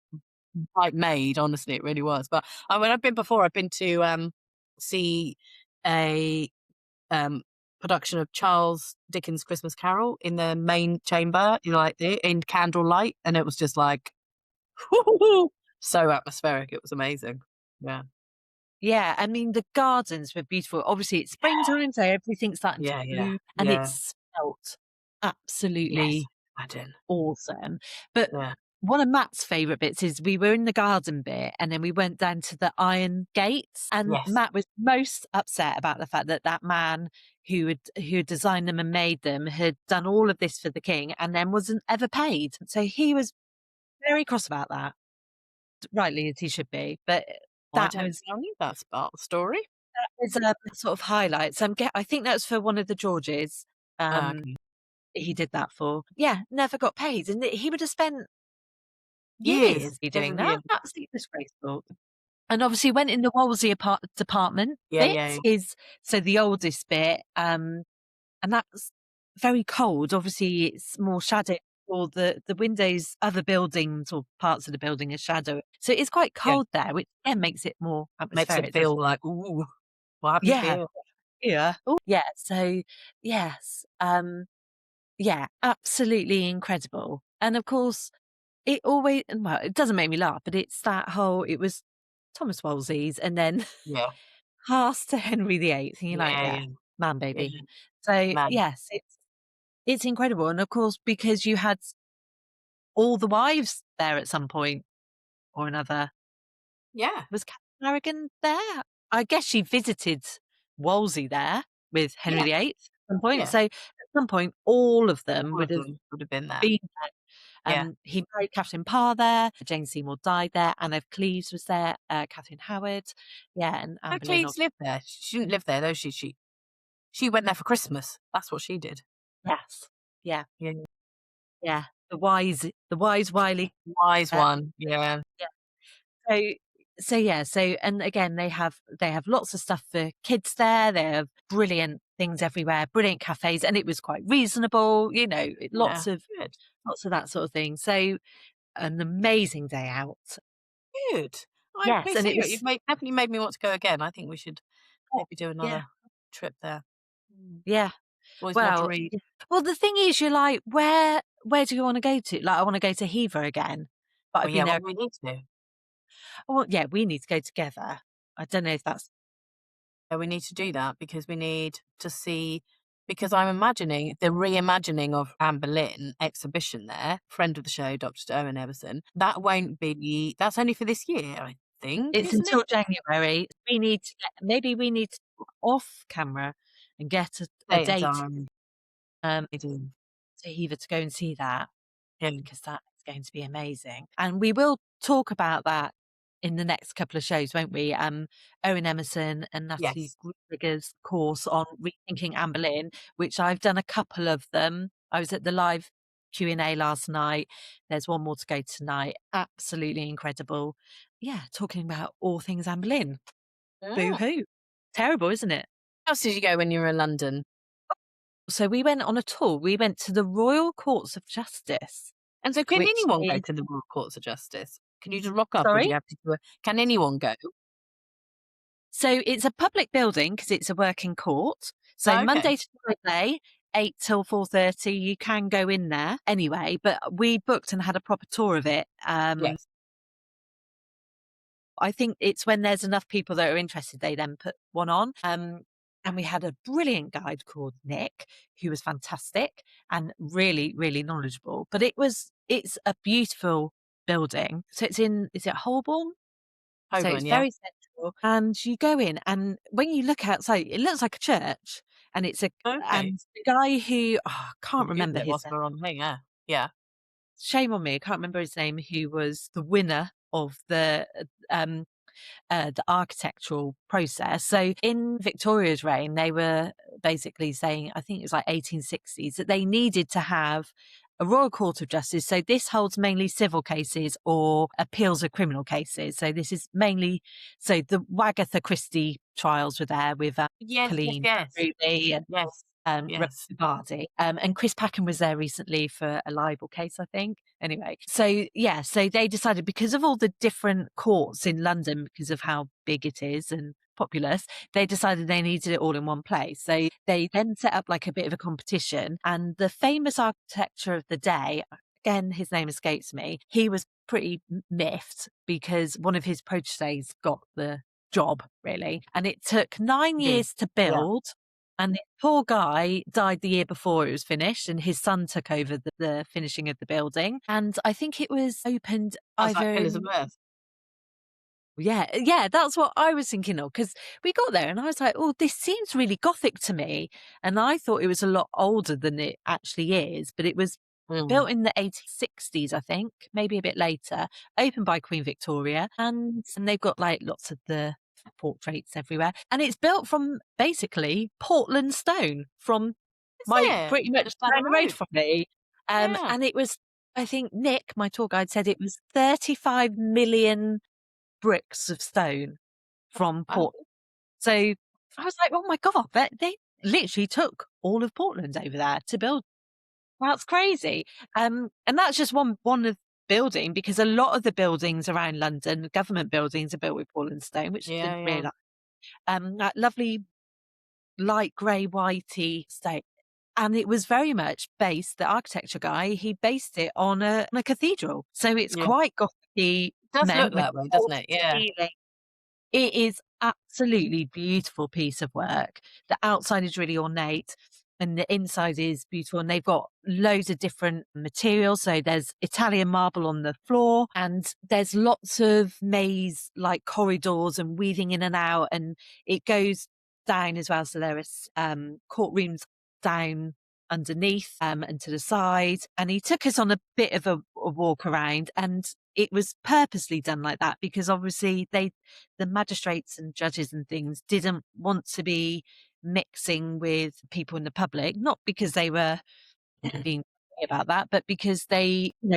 like made. Honestly, it really was. But when I've been before, I've been to see a production of Charles Dickens' Christmas Carol in the main chamber, in candlelight, and it was just like so atmospheric. It was amazing. Yeah, Yeah, I mean, the gardens were beautiful. Obviously, it's springtime, so everything's starting to yeah, yeah, bloom, and it yeah. smelt Yes, absolutely imagine. awesome. But Yeah. one of Matt's favourite bits is we were in the garden bit, and then we went down to the iron gates, and Yes. Matt was most upset about the fact that that man who had designed them and made them had done all of this for the king and then wasn't ever paid. So he was very cross about that, rightly as he should be. But I that don't was tell you that part of the story. There's a sort of highlights. I think that was for one of the Georges, Ah, um, okay. he did that for. Yeah, never got paid, and he would have spent Years, years be years doing and that. years. Absolutely disgraceful. And obviously went in the Wolsey department Yeah, bit yeah, is so the oldest bit, and that's very cold. Obviously, it's more shadow or the windows, other buildings or parts of the building are shadow. So it's quite yeah. cold there, which again makes it more Makes it atmospheric, doesn't feel like, "Ooh, what happened Yeah. here?" Yeah. Oh, yeah. So, yes, yeah, absolutely incredible. And of course, it doesn't make me laugh, but it's that whole it was Thomas Wolsey's and then Yeah, passed to Henry VIII, and you're like, yeah, yeah, yeah, man, baby. yeah. So, Man. yes, it's incredible. And of course, because you had all the wives there at some point or another. Yeah, Was Catherine Aragon there? I guess she visited Wolsey there with Henry yeah, VIII at some point. yeah. So, at some point, all of them All would of have them would have been there. been there. Yeah. He married Catherine Parr there, Jane Seymour died there, Anne of Cleves was there, Catherine Howard, yeah, and Anne No, Boleyn Cleves obviously. lived there. She didn't live there though, she went there for Christmas. That's what she did. Yes. Yeah, Yeah. yeah. The wise, wily, Wise uh, one. Yeah. yeah. So and again, they have lots of stuff for kids there. They have brilliant things everywhere, brilliant cafes, and it was quite reasonable, Yeah. Good. lots of that sort of thing. So an amazing day out. Good. I Yes, and it appreciate it. You've was definitely made me want to go again. I think we should oh, maybe do yeah, another trip there. Mm. yeah. Always Well, Madrid. yeah. Well, the thing is, you're like, where do you want to go to? Like, I want to go to Hever again, but Well, I've yeah, been well, there. we need to. Oh, yeah, we need to go together. I don't know if that's Yeah, we need to do that because we need to see because I'm imagining the reimagining of Anne Boleyn exhibition there, friend of the show, Dr. Owen Everson, that won't be that's only for this year, I think, It's isn't it? until January. Maybe we need to talk off camera and get a Date and date, time. um, It is. to either to go and see that, Yeah. because that is going to be amazing. And we will talk about that in the next couple of shows, won't we? Owen Emerson and Natalie Yes. Grieger's course on rethinking Anne Boleyn, which I've done a couple of them. I was at the live Q&A last night. There's one more to go tonight. Absolutely incredible. Yeah, talking about all things Anne Boleyn. Oh. Boo-hoo. Terrible, isn't it? Where else did you go when you were in London? So we went on a tour. We went to the Royal Courts of Justice, And so can which anyone go is to the Royal Courts of Justice? Can you just rock up or do sorry? you have to do a can anyone go? So it's a public building because it's a working court. So Oh, okay. Monday to Friday, 8 till 4:30, you can go in there anyway, but we booked and had a proper tour of it. Yes. I think it's when there's enough people that are interested, they then put one on. And we had a brilliant guide called Nick, who was fantastic and really, really knowledgeable. But it's a beautiful building. So is it Holborn? So it's Holborn, yeah. very central, and you go in, and when you look outside, it looks like a church, and Okay. and the guy who I We'll can't remember Google it his whilst name. we're on here, yeah. Yeah. Shame on me, I can't remember his name. Who was the winner of the architectural process. So in Victoria's reign, they were basically saying, I think it was like 1860s, that they needed to have a Royal Court of Justice. So this holds mainly civil cases or appeals of criminal cases. So this is mainly, so the Wagatha Christie trials were there with Yes, yes, Colleen yes. Ruby and Yes. Rebecca Yes. Vardy. And Chris Packham was there recently for a libel case, I think. Anyway, so yeah, so they decided because of all the different courts in London, because of how big it is and populous, they decided they needed it all in one place. So they then set up like a bit of a competition, and the famous architecture of the day, again, his name escapes me, he was pretty miffed because one of his proteges got the job, really. And it took 9 years to Yeah. build. And the poor guy died the year before it was finished, and his son took over the finishing of the building. And I think it was opened I was like, either in Elizabeth. yeah, that's what I was thinking of, because we got there and I was like, "Oh, this seems really Gothic to me." And I thought it was a lot older than it actually is, but it was Mm. built in the 1860s, I think, maybe a bit later, opened by Queen Victoria, and they've got, like, lots of the portraits everywhere, and it's built from, basically, Portland stone from Is my it? pretty much Just down the down the road road. from me, Yeah. and it was I think Nick, my tour guide, said it was 35 million bricks of stone from Wow. Portland. So I was like, "Oh my god, they literally took all of Portland over there to build." That's crazy. And that's just one of building, because a lot of the buildings around London, the government buildings, are built with Portland stone, which I Yeah, didn't yeah. realise. That lovely light grey whitey stone. And it was very much based, the architecture guy, he based it on a cathedral. So it's Yeah. quite gothic Does meant look with that way, doesn't vaulted it? Yeah. ceiling. It is absolutely beautiful piece of work. The outside is really ornate and the inside is beautiful, and they've got loads of different materials. So there's Italian marble on the floor, and there's lots of maze like corridors and weaving in and out, and it goes down as well. So there is courtrooms down underneath and to the side. And he took us on a bit of a walk around, and it was purposely done like that because obviously the magistrates and judges and things didn't want to be mixing with people in the public, not because they were being about that, but because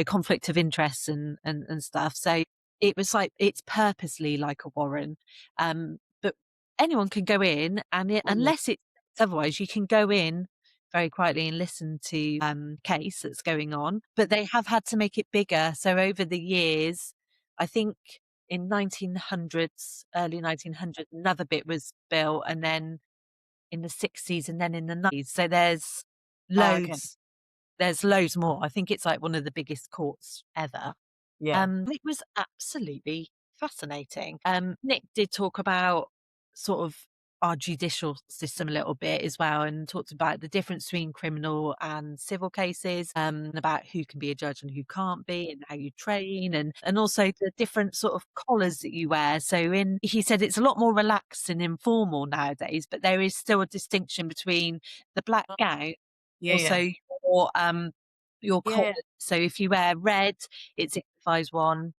conflict of interests and stuff. So it was like it's purposely like a warren. But anyone can go in, and Mm. unless it's otherwise, you can go in very quietly and listen to case that's going on. But they have had to make it bigger. So over the years, I think in 1900s, early 1900s, another bit was built, and then in the 60s, and then in the 90s. So Oh, okay. loads there's loads more. I think it's like one of the biggest courts ever. Yeah. It was absolutely fascinating. Nick did talk about sort of our judicial system a little bit as well, and talked about the difference between criminal and civil cases, about who can be a judge and who can't be, and how you train, and also the different sort of collars that you wear. So he said it's a lot more relaxed and informal nowadays, but there is still a distinction between the black Oh, gown, yeah, also yeah. your Yeah, collar. yeah. So if you wear red, it signifies one,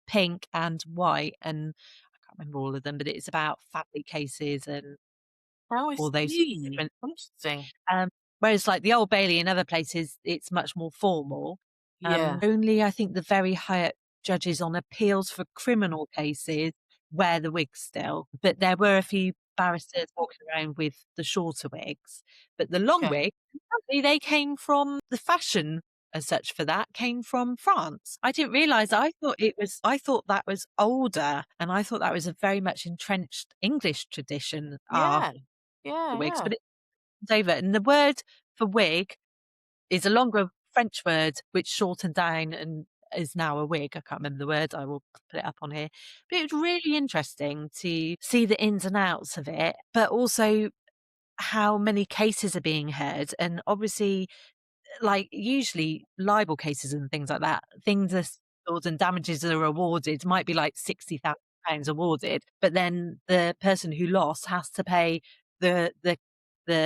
pink and white, and I can't remember all of them, but it's about family cases and Oh, I all those see. different Interesting. um, whereas like the Old Bailey and other places, it's much more formal. Yeah. Only I think the very high up judges on appeals for criminal cases wear the wigs still, but there were a few barristers walking around with the shorter wigs. But the long Okay. wig, apparently they came from the fashion as such for that came from France. I didn't realise. I thought that was older, and I thought that was a very much entrenched English tradition, Yeah. Yeah, wigs, yeah. but it's over. And the word for wig is a longer French word which shortened down and is now a wig. I can't remember the word. I will put it up on here. But it was really interesting to see the ins and outs of it, but also how many cases are being heard. And obviously, like usually libel cases and things like that, things are settled and damages are awarded, might be like £60,000 awarded, but then the person who lost has to pay the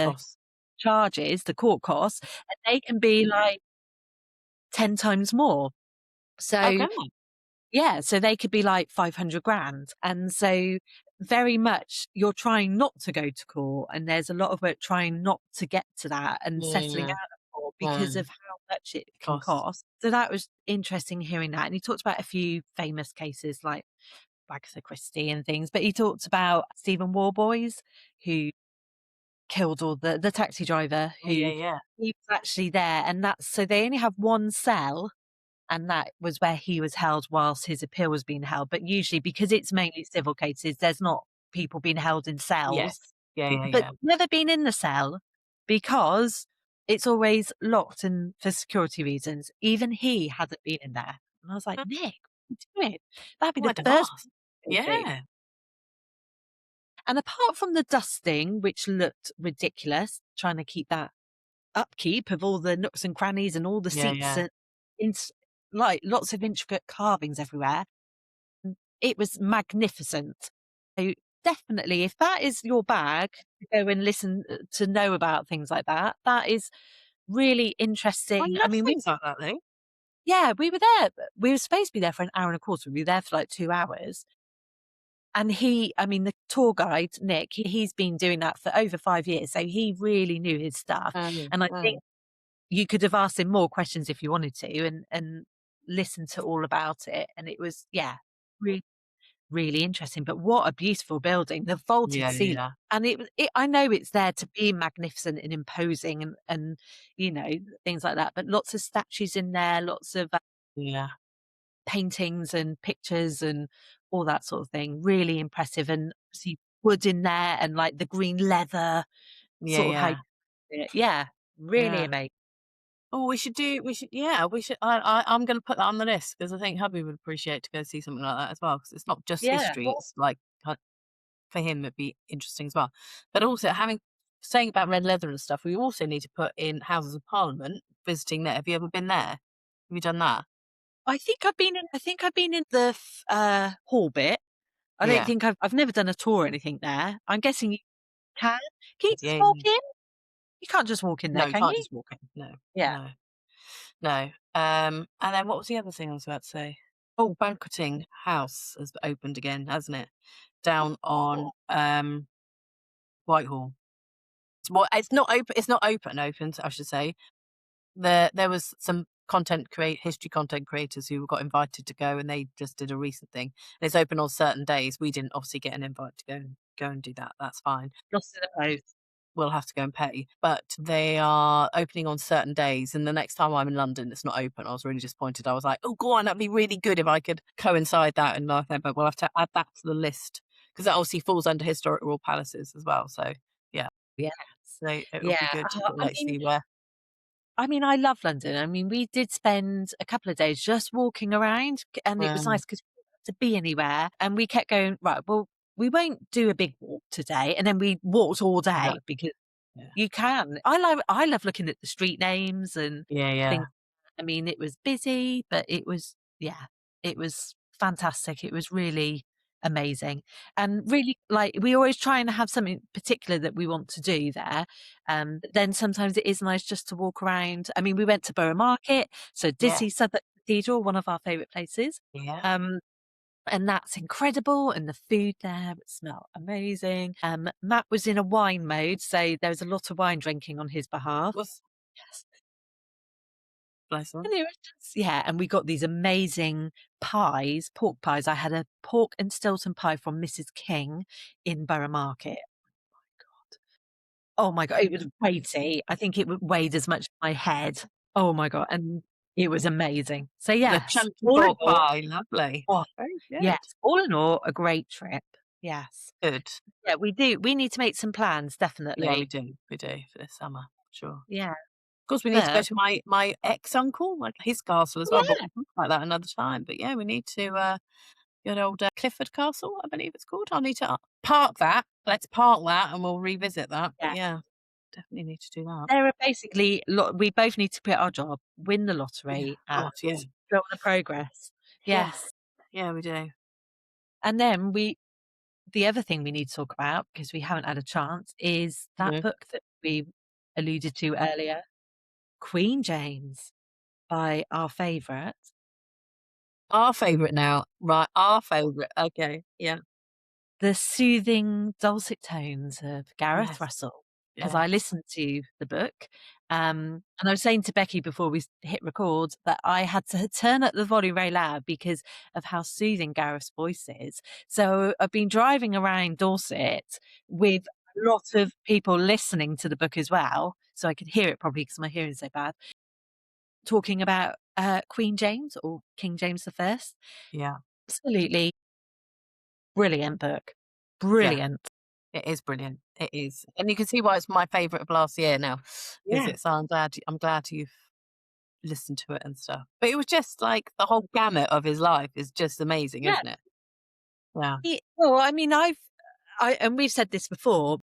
Cost. charges, the court costs, and they can be like 10 times more. So, Okay. yeah, so they could be like 500 grand. And so very much you're trying not to go to court, and there's a lot of work trying not to get to that and Yeah, settling yeah. out of court because Um, of how much it can cost. cost. So that was interesting hearing that. And he talked about a few famous cases like Agatha Christie and things, but he talked about Stephen Warboys, who killed all the taxi driver Oh, yeah, who yeah. he was actually there. And that's so they only have one cell, and that was where he was held whilst his appeal was being held. But usually, because it's mainly civil cases, there's not people being held in cells, Yes. Yeah, yeah, but yeah. never been in the cell because it's always locked and for security reasons. Even he hasn't been in there. And I was like, Mm, Nick, what are you doing? That'd be oh, the I'd have first asked. thing to do. Yeah. And apart from the dusting, which looked ridiculous, trying to keep that upkeep of all the nooks and crannies and all the Yeah, seats yeah. and like lots of intricate carvings everywhere. It was magnificent. So definitely, if that is your bag to go and listen to know about things like that, that is really I interesting. I love mean, things like that, though. yeah, we were there. We were supposed to be there for an hour and a quarter. We were there for like 2 hours. And I mean, the tour guide, Nick, he's been doing that for over 5 years. So he really knew his stuff. And I think Mm. you could have asked him more questions if you wanted to and listened to all about it. And it was, yeah, really, really interesting. But what a beautiful building, the vaulted Yeah, ceiling. yeah. And I know it's there to be magnificent and imposing and, things like that. But lots of statues in there, lots of Yeah. paintings and pictures and all that sort of thing. Really impressive. And see wood in there and like the green leather, Yeah, sort of how, yeah. yeah, really Yeah. amazing. Oh, I'm gonna put that on the list because I think hubby would appreciate to go see something like that as well. Because it's not just Yeah. history, it's like, for him, it'd be interesting as well. But also saying about red leather and stuff, we also need to put in Houses of Parliament, visiting there. Have you ever been there? Have you done that? I think I've been in the hall bit. I don't Yeah. think I've never done a tour or anything there. I'm guessing you can. Can you just Yeah, walk yeah. in? You can't just walk in No, there, you can can't you? just walk in. No, Yeah. no, no. And then what was the other thing I was about to say? Oh, banqueting house has opened again, hasn't it? Down on, Whitehall. Well, it's not opened, I should say. There was some history content creators who got invited to go, and they just did a recent thing. And it's open on certain days. We didn't obviously get an invite to go and do that. That's fine. Lost in the post. We'll have to go and pay. But they are opening on certain days, and the next time I'm in London, it's not open. I was really disappointed. I was like, "Oh, go on, that'd be really good if I could coincide that." And like, but we'll have to add that to the list because that obviously falls under historic royal palaces as well. So yeah, Yes. so it'll be Yeah. good to Uh, sort of I like mean see where. I mean, I love London. I mean, we did spend a couple of days just walking around, and it was Um, nice because we didn't have to be anywhere, and we kept going, right, well, we won't do a big walk today, and then we walked all Yeah, day because yeah. you can. I love looking at the street names and Yeah, yeah. things. I mean, it was busy, but it was yeah, it was fantastic. It was really amazing. And really, like, we always try and have something particular that we want to do there. But then sometimes it is nice just to walk around. I mean, we went to Borough Market, so did Yeah, see Southwark Cathedral, one of our favourite places. yeah. Um, and that's incredible, and the food there, it smelled amazing. Matt was in a wine mode, so there was a lot of wine drinking on his behalf. Was Yes. bless him. And it was just yeah, and we got these amazing pies, pork pies. I had a pork and Stilton pie from Mrs. King in Borough Market. Oh my god, it was weighty. I think it weighed as much as my head. Oh my god, and it was amazing. So The yes, chunky all in pork all pie, lovely. oh, Very yes, good. all in all, a great trip. Yes. Good. Yeah, we do. We need to make some plans, Yeah, definitely. we do for this summer, sure. Of Yeah, course, we need to go but to my ex-uncle, like, his castle as well, but yeah, we'll talk about that another time. But yeah, we need to, good old, Clifford Castle, I believe it's called. I'll need to, park that. Let's park that, and we'll revisit that. But yeah. yeah, definitely need to do that. There are basically we both need to quit our job, win the Yeah. lottery, and God, yeah. go on the progress. Yeah. Yes. Yeah, we do. And then the other thing we need to talk about, because we haven't had a chance, is that Mhm. book that we alluded to earlier, Queen James by our favourite. Our favourite now. Right, our favourite. Okay, yeah. The soothing dulcet tones of Gareth Yes, Russell, because I yes. listened to the book, and I was saying to Becky before we hit record that I had to turn up the volume very loud because of how soothing Gareth's voice is. So I've been driving around Dorset with a lot of people listening to the book as well, so I could hear it properly because my hearing's so bad, talking about, Queen James or King James I. Yeah, Absolutely brilliant book. yeah. Brilliant. It is brilliant. It is. And you can see why it's my favourite of last year now, 'cause Yeah. it's I'm glad you've listened to it and stuff. But it was just like the whole gamut of his life is just amazing, Yeah. isn't it? Yeah. Well, I mean, and we've said this before,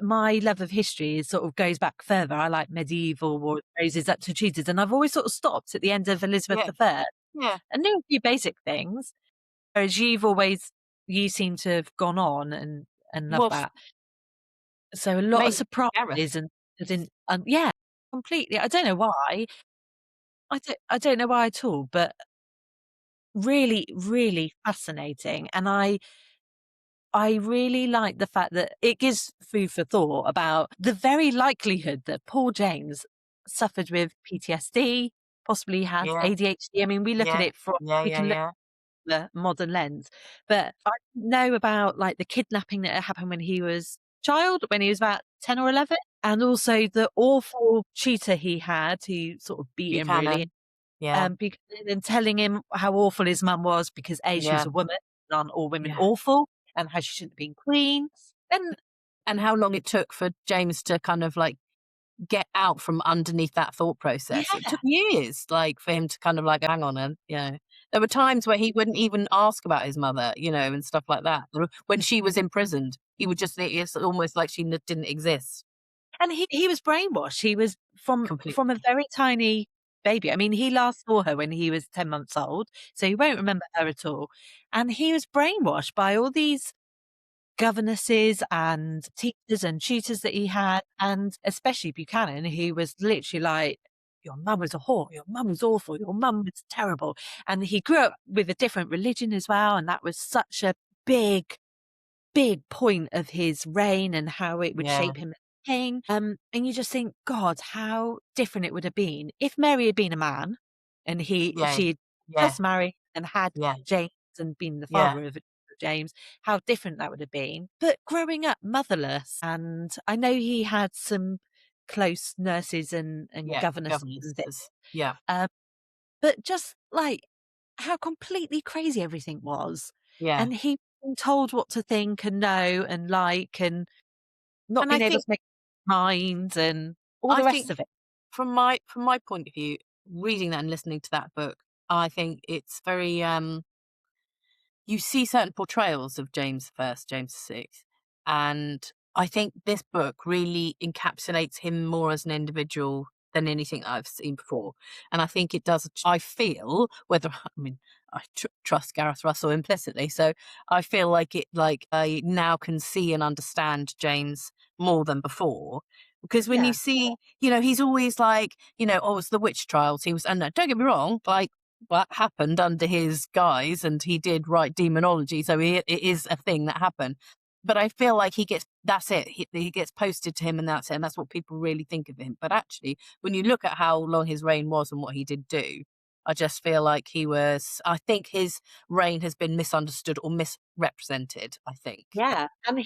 my love of history is sort of goes back further. I like medieval War of the Roses up to Tudors, and I've always sort of stopped at the end of Elizabeth Yeah, I yeah. and knew a few basic things, whereas you seem to have gone on and love Well, that. So a lot of mainly Gareth. surprises and didn't yeah, completely. I don't know why. I don't know why at all, but really, really fascinating, and I really like the fact that it gives food for thought about the very likelihood that Paul James suffered with PTSD, possibly has Yeah, ADHD. I mean, yeah, we can look yeah. at the modern lens, but I didn't know about, like, the kidnapping that happened when he was a child, when he was about 10 or 11, and also the awful tutor he had who sort of beat him really, Buchanan. Yeah, bec and then telling him how awful his mum was because, A, she was yeah, a woman, and aren't all women yeah. awful, and how she shouldn't have been queen, and And how long it took for James to kind of, like, get out from underneath that thought process. It yeah, took years, like, for him to kind of like, "Hang on," and, there were times where he wouldn't even ask about his mother, and stuff like that. Or when she was imprisoned, he would just it's almost like she didn't exist and he was brainwashed. He was from a completely. very tiny baby. I mean, he last saw her when he was 10 months old, so he won't remember her at all, and he was brainwashed by all these governesses and teachers and tutors that he had, and especially Buchanan, who was literally like, "Your mum was a whore, your mum was awful, your mum was terrible." And he grew up with a different religion as well, and that was such a big, big point of his reign and how it would Yeah, shape him as king. And you just think, God, how different it would have been if Mary had been a man and yeah, she had yeah, just married and had yeah, James and been the yeah, father of James, how different that would have been. But growing up motherless, and I know he had some close nurses and yeah, governesses and things, governesses. Yeah, um, but just like how completely crazy everything was. yeah. And he being told what to think and know and like and not And I being able think to make mind and all I the rest think of it. from my point of view, reading that and listening to that book, I think it's very, you see certain portrayals of James I, James VI, and I think this book really encapsulates him more as an individual than anything I've seen before. And I think it does. I feel whether I mean I trust Gareth Russell implicitly, so I feel like I now can see and understand James more than before. Because when you Yeah. see, he's always like, oh, it's the witch trials. He was, and don't get me wrong, like that happened under his guise, and he did write demonology, so it is a thing that happened. But I feel like that's it. He gets posted to him, and that's it. And that's what people really think of him. But actually, when you look at how long his reign was and what he did do, I just feel like I think his reign has been misunderstood or misrepresented, I think. Yeah, and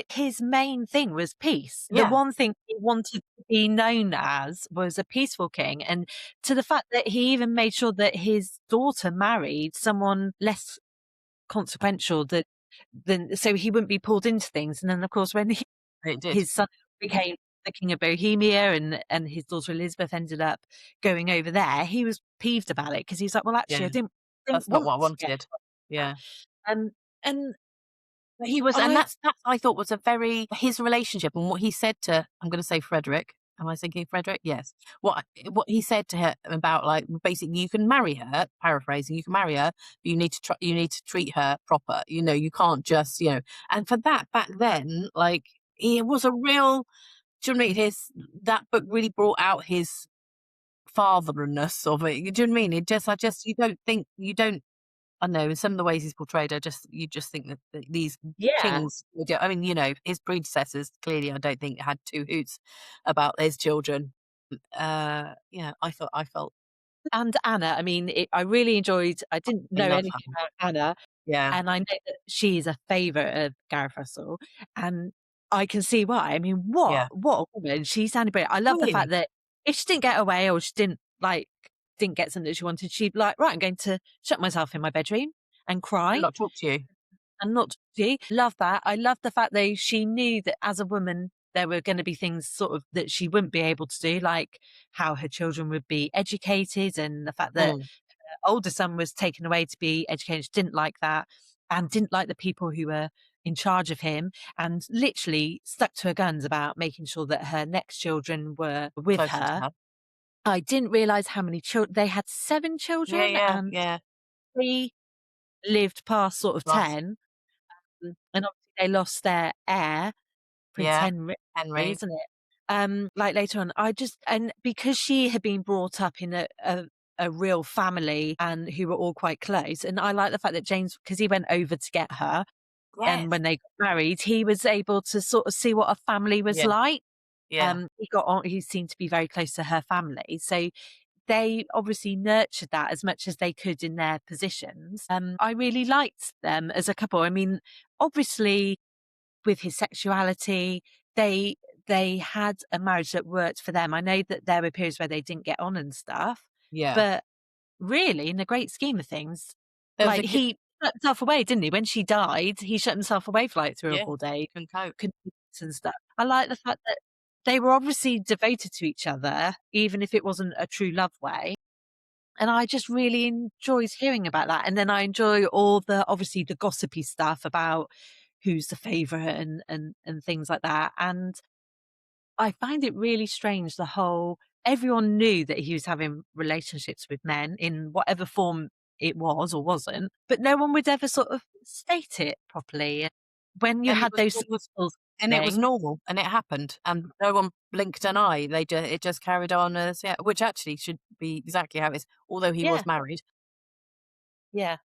his main thing was peace. The Yeah, one thing he wanted to be known as was a peaceful king, and to the fact that he even made sure that his daughter married someone less consequential than so he wouldn't be pulled into things, and then, of course, when it did. his son became the King of Bohemia and his daughter Elizabeth ended up going over there, he was peeved about it because he's like, "Well, actually, Yeah, I didn't that's not want what I to get wanted. that." Yeah. And But he was, and I that's I thought was a very his relationship and what he said to, I'm gonna say Frederick. Am I thinking Frederick? Yes. What he said to her about, like, basically, you can marry her, paraphrasing, you can marry her, but you need to treat her proper. You can't just, and for that back then, like, it was a real, do you know what I mean? That book really brought out his fatherness of it. Do you know what I mean? You don't I know in some of the ways he's portrayed, you just think that these yeah. kings I mean, his predecessors clearly I don't think had two hoots about his children. Yeah, I felt And Anna, I mean, I really enjoyed I didn't I know love anything Hannah. about Anna, Yeah, and I know that she's a favourite of Gareth Russell, and I can see why. I mean, yeah. what a woman. She sounded brilliant. I love the fact Really? that if she didn't get away or she didn't get something that she wanted, she'd be like, "Right, I'm going to shut myself in my bedroom and And cry not talk to you. and not see." Love that. I love the fact that she knew that as a woman, there were gonna be things sort of that she wouldn't be able to do, like how her children would be educated and the fact that Mm, older son was taken away to be educated, didn't like that, and didn't like the people who were in charge of him, and literally stuck to her guns about making sure that her next children were with closer to her. her. I didn't realise how many children they had. 7 Yeah, children, yeah, and yeah, 3 lived past sort of plus 10, and obviously they lost their heir, Prince yeah, Henry, Henry. isn't it? Like, later on, and because she had been brought up in a real family and who were all quite close, and I like the fact that James, because he went over to get her, and Yes. when they got married, he was able to sort of see what a family was Yeah, like. yeah, He seemed to be very close to her family, so they obviously nurtured that as much as they could in their positions. I really liked them as a couple. I mean, obviously with his sexuality, they they had a marriage that worked for them. I know that there were periods where they didn't get on and stuff, yeah. but really, in the great scheme of things, There was like, a good he shut himself away, didn't he? When she died, he shut himself away for, like, 3 or yeah, 4 days, couldn't cope. couldn't eat and stuff. I like the fact that they were obviously devoted to each other, even if it wasn't a true love way, and I just really enjoyed hearing about that, and then I enjoy all the obviously, the gossipy stuff about who's the favourite and things like that, and I find it really strange, the whole everyone knew that he was having relationships with men in whatever form it was or wasn't, but no one would ever sort of state it properly. When you And had those it was scandals And it was happening. normal, and it happened, and no one blinked an eye. It just carried on as, yeah, which actually should be exactly how it is, although he Yeah, was married. yeah,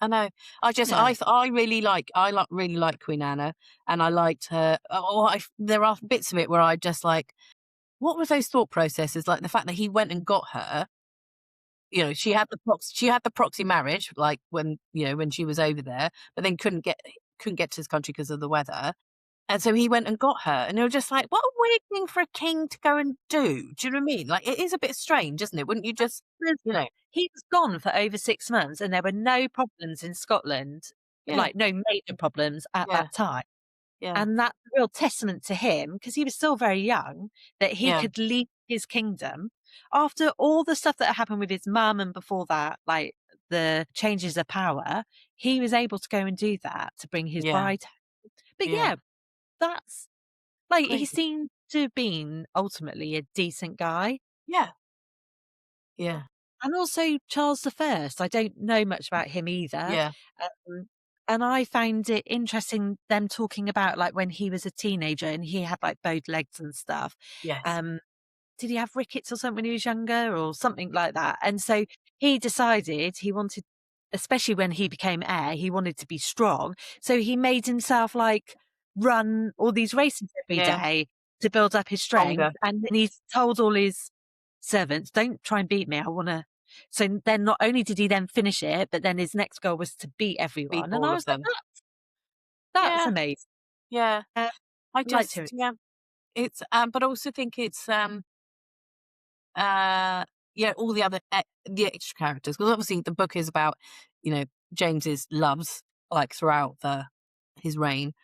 I know. yeah. Really like Queen Anna, and I liked her. There are bits of it where I just like, what were those thought processes? Like the fact that he went and got her. She had the proxy marriage, like when she was over there, but then couldn't get to his country because of the weather. And so he went and got her, and you're just like, "What a weird thing for a king to go and do." Do you know what I mean? Like, it is a bit strange, isn't it? Wouldn't you just, Was you know he was gone for over 6 months, and there were no problems in Scotland, Yeah, like, no major problems at yeah, that time. yeah, And that's a real testament to him, because he was still very young, that he yeah, could leave his kingdom after all the stuff that happened with his mum and before that, like the changes of power, he was able to go and do that to bring his Yeah. bride home. But Yeah. yeah, that's like, he Crazy. seemed to have been ultimately a decent guy. Yeah. Yeah. And also Charles the First, I don't know much about him either. Yeah. Um, and I found it interesting them talking about, like, when he was a teenager and he had, like, bowed legs and stuff. Yes. Um, did he have rickets or something when he was younger or something like that? And so he decided he wanted, especially when he became heir, he wanted to be strong. So he made himself, like, run all these races every Yeah. day to build up his strength. Stronger. And then he told all his servants, "Don't try and beat me. I wanna." So then not only did he then finish it, but then his next goal was to beat Beat everyone. And I all of was like, them. That's Yeah. amazing." Yeah. Uh, I I liked just, him. yeah, it's, but I also think it's, uh, yeah, all the other, the extra characters, because obviously the book is about, you know, James's loves, like, throughout his reign.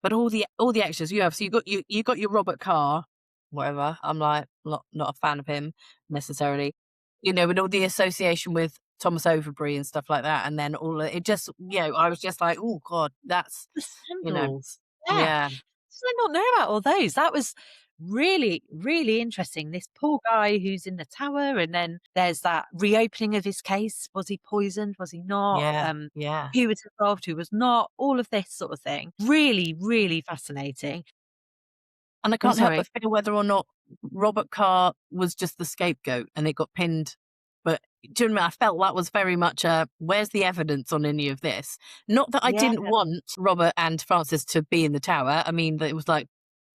But all the extras you have, so you got your Robert Carr, whatever. I'm like not a fan of him necessarily, you know, and all the association with Thomas Overbury and stuff like that, and then all of, it just, you know, I was just like, oh god, that's, The you know, scandals. Yeah. yeah, Did I not know about all those? That was really, really interesting. This poor guy who's in the tower, and then there's that reopening of his case. Was he poisoned? Was he not? yeah, yeah. Who was involved? Who was not? All of this sort of thing. Really, really fascinating. And I Oh, can't help sorry. but feel whether or not Robert Carr was just the scapegoat and it got pinned. But do you know what I mean? I felt that was very much a, where's the evidence on any of this? Not that I Yeah, didn't want Robert and Francis to be in the tower. I mean, that it was like,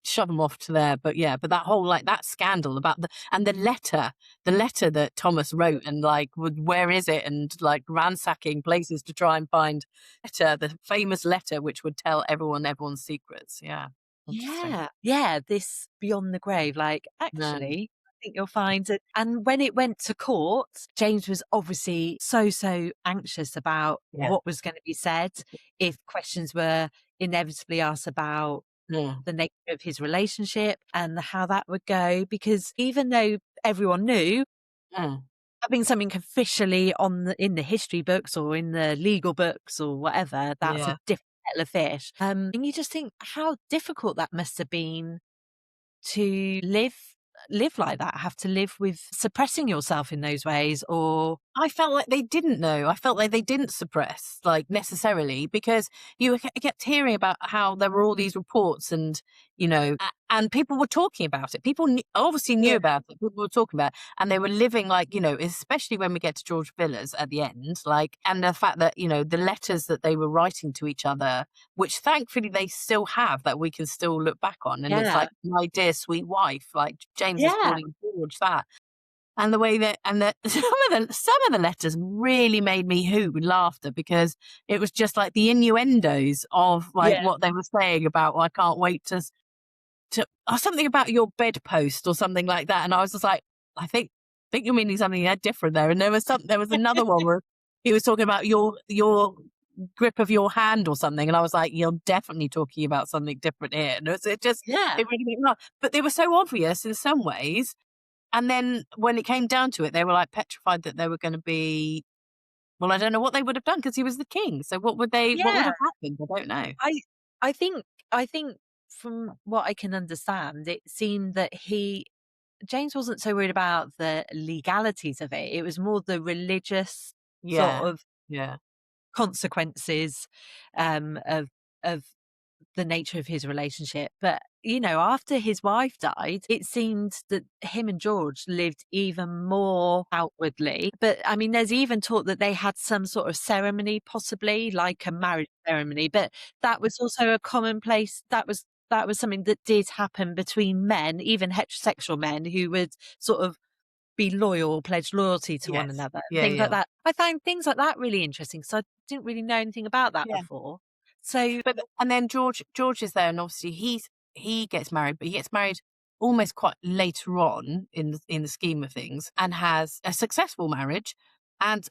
shove them off to there. But yeah, but that whole, like, that scandal about and the letter that Thomas wrote, and like, where is it? And like ransacking places to try and find the famous letter which would tell everyone everyone's secrets. Yeah. Interesting. yeah, yeah. This beyond the grave. Like, No. actually, I think you'll find it. And when it went to court, James was obviously so anxious about Yeah. what was going to be said if questions were inevitably asked about Yeah. the nature of his relationship and how that would go. Because even though everyone knew, Mm. having something officially in the history books or in the legal books or whatever, that's a Yeah. different kettle of fish. And you just think how difficult that must have been to live like that, have to live with suppressing yourself in those ways, or I felt like they didn't know. I felt like they didn't suppress, like, necessarily, because you kept hearing about how there were all these reports, and, you know, and people were talking about it. People obviously knew yeah, about it. People were talking about it, and they were living, like, you know, especially when we get to George Villers at the end, like, and the fact that, you know, the letters that they were writing to each other, which thankfully they still have, that we can still look back on. And it's yeah, like, my dear sweet wife, like, James is yeah, calling George that. And the way that, and the some of the letters really made me hoot with laughter, because it was just like the innuendos of like yeah, what they were saying about, "Well, I can't wait to," or something about your bedpost or something like that. And I was just like, I think you're meaning something different there. And there was another one where he was talking about your grip of your hand or something, and I was like, you're definitely talking about something different here. And it just, yeah, it really made me laugh. But they were so obvious in some ways, and then when it came down to it, they were like petrified that they were going to be, well, I don't know what they would have done, because he was the king. So what would yeah. have happened? I don't know. I I think I think from what I can understand, it seemed that James wasn't so worried about the legalities of it. It was more the religious sort Yeah. of Yeah. consequences of the nature of his relationship. But, you know, after his wife died, it seemed that him and George lived even more outwardly. But I mean, there's even talk that they had some sort of ceremony, possibly like a marriage ceremony, but that was also a commonplace. That was something that did happen between men, even heterosexual men who would sort of be loyal, pledge loyalty to one Yes. another, Yeah. things like Yeah. that. I found things like that really interesting, so I didn't really know anything about that Yeah. before. So But and then George is there, and obviously he gets married, but he gets married almost quite later on in the scheme of things, and has a successful marriage and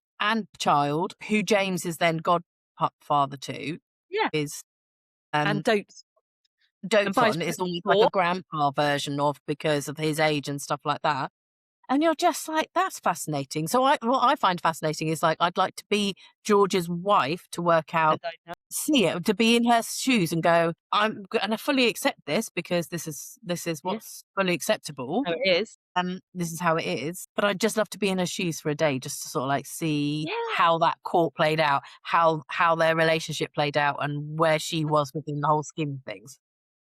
child, who James is then godfather to, yeah, is and um and dotes buys on, is almost like a for grandpa version of, because of his age and stuff like that. And you're just like, "That's fascinating." So what I find fascinating is, like, I'd like to be George's wife to work I out don't know. see it, to be in her shoes and go, "I'm gonna fully accept this because this is Yeah, what's fully acceptable, so it is. this is how it is." But I'd just love to be in her shoes for a day just to sort of, like, see Yeah. how that court played out, how their relationship played out, and where she was within the whole scheme of things.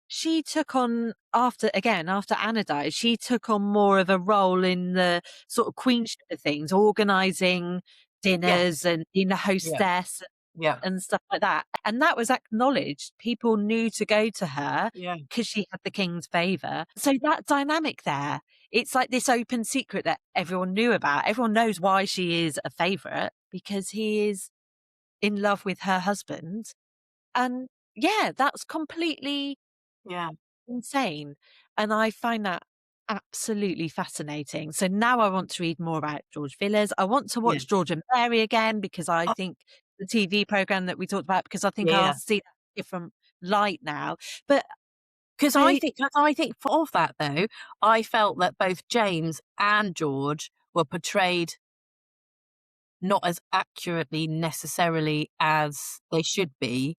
She took on after Anna died, she took on more of a role in the sort of queenship of things, organising dinners Yes. and being a Yeah. hostess Yeah. and stuff like that, and that was acknowledged. People knew to go to her Yeah. because she had the king's favour. So that dynamic there, it's like this open secret that everyone knew about. Everyone knows why she is a favourite, because he is in love with her husband, and yeah, that's completely Yeah. insane, and I find that absolutely fascinating. So now I want to read more about George Villers. I want to Yeah. watch George and Mary again, because I Oh, think the TV program that we talked about, because I think yeah, I'll yeah. see that different light now. But Because I I think for of that though, I felt that both James and George were portrayed not as accurately necessarily as they should be.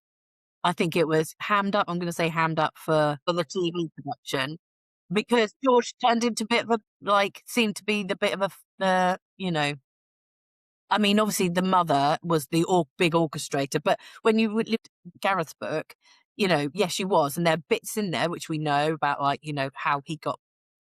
I think it was hammed up. I'm going to say hammed up for the TV production because George turned into a bit of a like seemed to be the bit of a I mean, obviously the mother was the big orchestrator, but when you would look at Gareth's book, yes, she was, and there are bits in there which we know about, like, how he got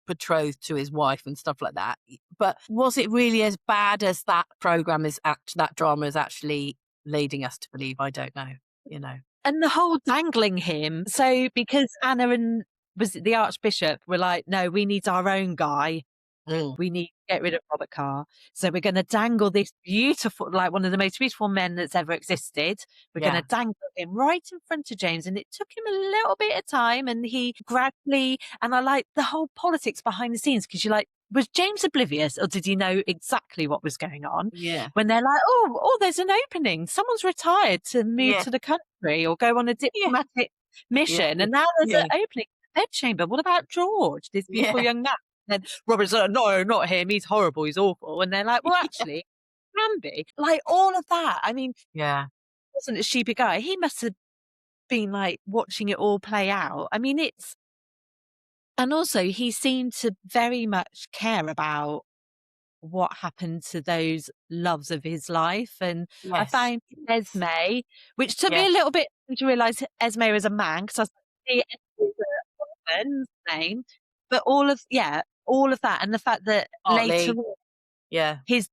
betrothed to his wife and stuff like that. But was it really as bad as that drama is actually leading us to believe? I don't know. You know. and the whole dangling him. So because Anna and was it the Archbishop were like, "No, we need our own guy. Mm, We need to get rid of Robert Carr. So we're gonna dangle this beautiful, like one of the most beautiful men that's ever existed. We're gonna yeah, dangle him right in front of James." And it took him a little bit of time, and he gradually, and I like the whole politics behind the scenes, because you're like, was James oblivious, or did he know exactly what was going on? yeah, When they're like, "Oh, there's an opening. Someone's retired to move yeah, to the country or go on a yeah, diplomatic yeah, mission, yeah, and now there's yeah, an opening in the bedchamber. What about George, this beautiful yeah, young man?" Then Robert's like, "No, not him. He's horrible. He's awful." And they're like, "Well, actually, can be." Like all of that. I mean, yeah, he wasn't a stupid guy. He must have been like watching it all play out. I mean, and also he seemed to very much care about what happened to those loves of his life. And I yes, found Esme, which took me yeah, a little bit to realise Esme was a man, because I was like, Esme is a woman's name. But all of that, and the fact that later partly, yeah, his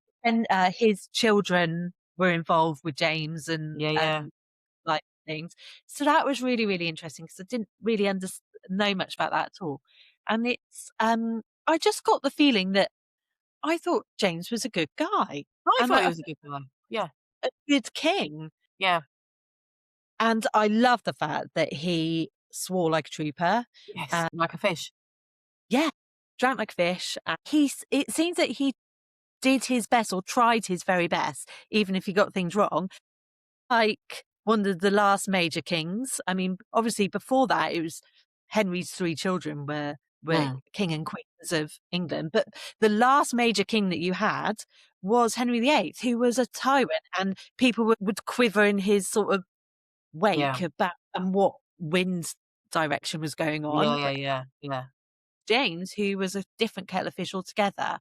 his children were involved with James yeah, yeah, and like things. So that was really, really interesting, because I didn't really know much about that at all. And I just got the feeling that I thought James was a good guy I and thought he was a good guy. Yeah, a good king. yeah, And I love the fact that he swore like a trooper. yes, Uh, like a fish. yeah, drank like a fish. It seems that he did his best, or tried his very best, even if he got things wrong, like one of the last major kings. I mean, obviously before that it was Henry's three children were Mm, king and queens of England, but the last major king that you had was Henry VIII, who was a tyrant, and people would quiver in his sort of yeah, wake about and what wind direction was going yeah, on. yeah, yeah, yeah, James, who was a different kettle of fish altogether.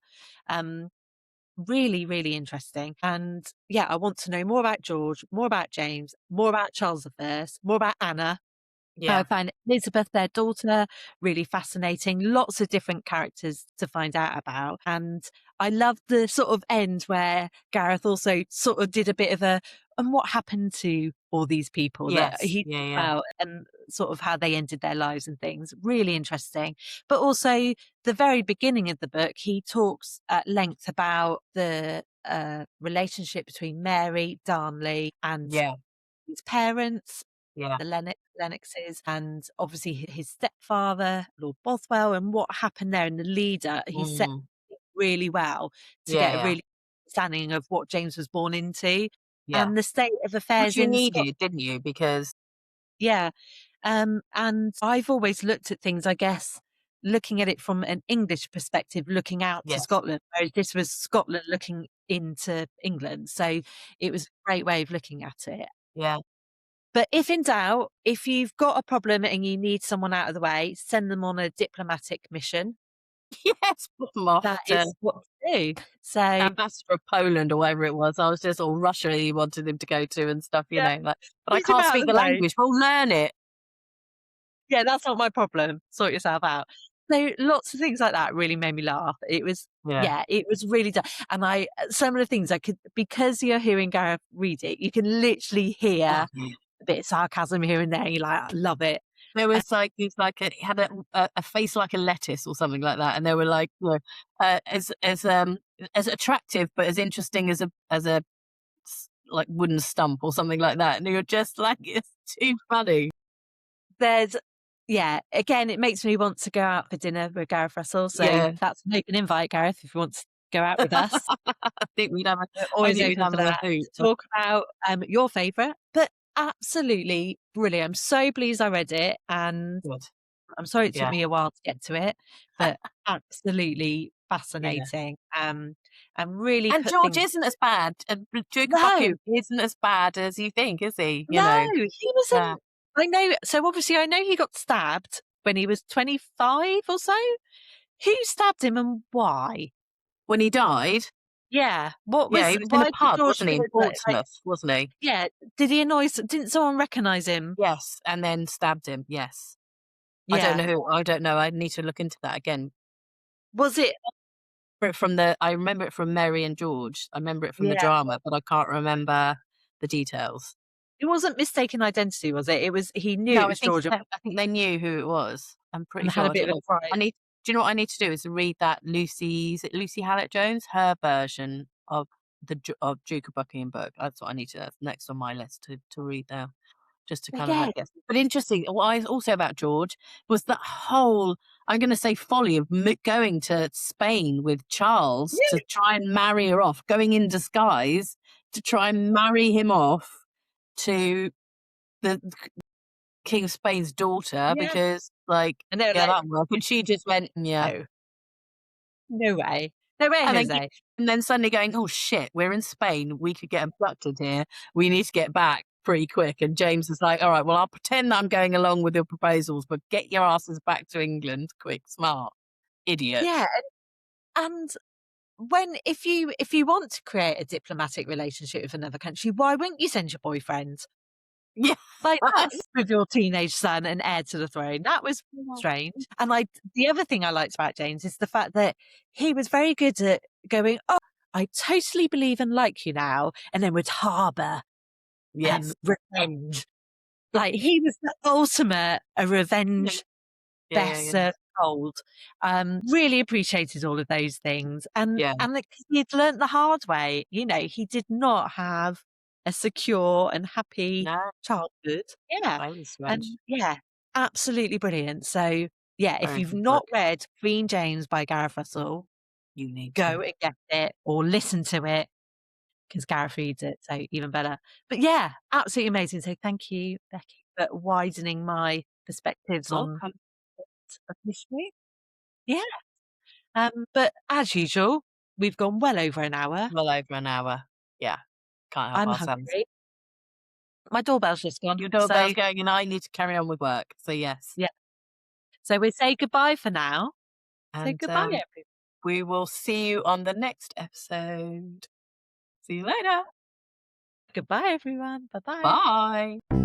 Um, Really, really interesting. And yeah, I want to know more about George, more about James, more about Charles I, more about Anna. I yeah, found Elizabeth, their daughter, really fascinating. Lots of different characters to find out about. And I love the sort of end where Gareth also sort of did a bit of and what happened to all these people that yes, he yeah, talked yeah, about, and sort of how they ended their lives and things. Really interesting. But also, the very beginning of the book, he talks at length about the relationship between Mary Darnley and yeah, his parents, yeah, the Lennoxes, and obviously his stepfather, Lord Bothwell, and what happened there in the leader. He set mm, it really well to yeah, get a yeah, really understanding of what James was born into yeah. and the state of Which affairs you in Scotland. needed, didn't you? Because Yeah. And I've always looked at things, I guess, looking at it from an English perspective, looking out to Yes. Scotland, whereas this was Scotland looking into England. So it was a great way of looking at it. Yeah. But if in doubt, if you've got a problem and you need someone out of the way, send them on a diplomatic mission. Yes, put them off That to is what to do. So, ambassador of Poland or wherever it was. I was just all Russia he wanted him to go to and stuff, yeah, like, but I get him can't out speak of the the way. language. We'll learn it. Yeah, that's not my problem. Sort yourself out. So lots of things like that really made me laugh. It was Yeah. yeah, it was really and some of the things I could, because you're hearing Gareth read it, you can literally Oh, hear yeah. a bit of sarcasm here and there. You're like, I love it. There And was like he's like he had a face like a lettuce or something like that, and they were like, as attractive but as interesting as a like wooden stump or something like that, and you're just like, it's too funny. there's yeah, again, it makes me want to go out for dinner with Gareth Russell. So Yeah. that's an open invite, Gareth, if you want to go out with us. I think we'd have a We're I always think we'd open have for a that, hoot. to talk about, your favourite, but absolutely brilliant. I'm so pleased I read it, and Good. I'm sorry it took Yeah. me a while to get to it, but absolutely Yeah. fascinating, and really And put George things. isn't as bad. Duke of No, Buckingham isn't as bad as you think, is he? no, he Yeah. wasn't. I know, so obviously I know he got stabbed when he was 25 or so. Who stabbed him and why? When he died, Yeah, yeah, he was in a why did pub, George wasn't he, in Villers, like Portsmouth, wasn't he? yeah, did he annoy didn't someone recognise him? Yes, and then stabbed him, yes. Yeah. I don't know, I need to look into that again. Was it I remember it from Mary and George. I remember it from the yeah, drama, but I can't remember the details. it wasn't mistaken identity, was it? It was he knew it No, was George I think they knew who it was. I'm pretty and had sure. a I bit don't of know. a cry. I need Do you know what I need to do is read that is it Lucy Hallett-Jones? Her version of of Duke of Buckingham book. That's what I need to that's next on my list to read now, just to kind of Again, like get but interesting, what I also about George was that whole, I'm gonna say folly of going to Spain with Charles to yeah, try and marry her off, going in disguise to try and marry him off to the King of Spain's daughter yeah, because, like, and they were yeah, like, that'll work, and she just went, "Yeah." "No, no way. No way, And then Jose." suddenly going, "Oh, shit, we're in Spain, we could get abducted here, we need to get back pretty quick," and James is like, "Alright, well, I'll pretend that I'm going along with your proposals, but get your asses back to England quick, smart, Yeah, idiots." and when if you want to create a diplomatic relationship with another country, why wouldn't you send your boyfriend? Yeah. Like that with your teenage son and heir to the throne. That was strange. And the other thing I liked about James is the fact that he was very good at going, "Oh, I totally believe and like you now," and then would harbour Yes. revenge. Like he was the ultimate a Yeah. revenge Yeah, yeah, best yeah. served cold. Really appreciated all of those things, Yeah. and that he'd learnt the hard way. You know, he did not have a secure and happy No, childhood. Yeah, very strange. and yeah, absolutely brilliant. So yeah, if Very you've good not book. read Queen James by Gareth Russell, You need to. go and get it or listen to it because Gareth reads it, so even better. But yeah, absolutely amazing. So thank you, Becky, for widening my perspectives on Welcome. of history. Yeah. But as usual, we've gone well over an hour. Well over an hour. Yeah, can't help I'm ourselves. hungry. My doorbell's just gone. Your So doorbell's going, and I need to carry on with work, so yes. yeah. So we say goodbye for now. So And, goodbye, everyone. we will see you on the next episode. See you later. Goodbye, everyone. Bye bye. Bye.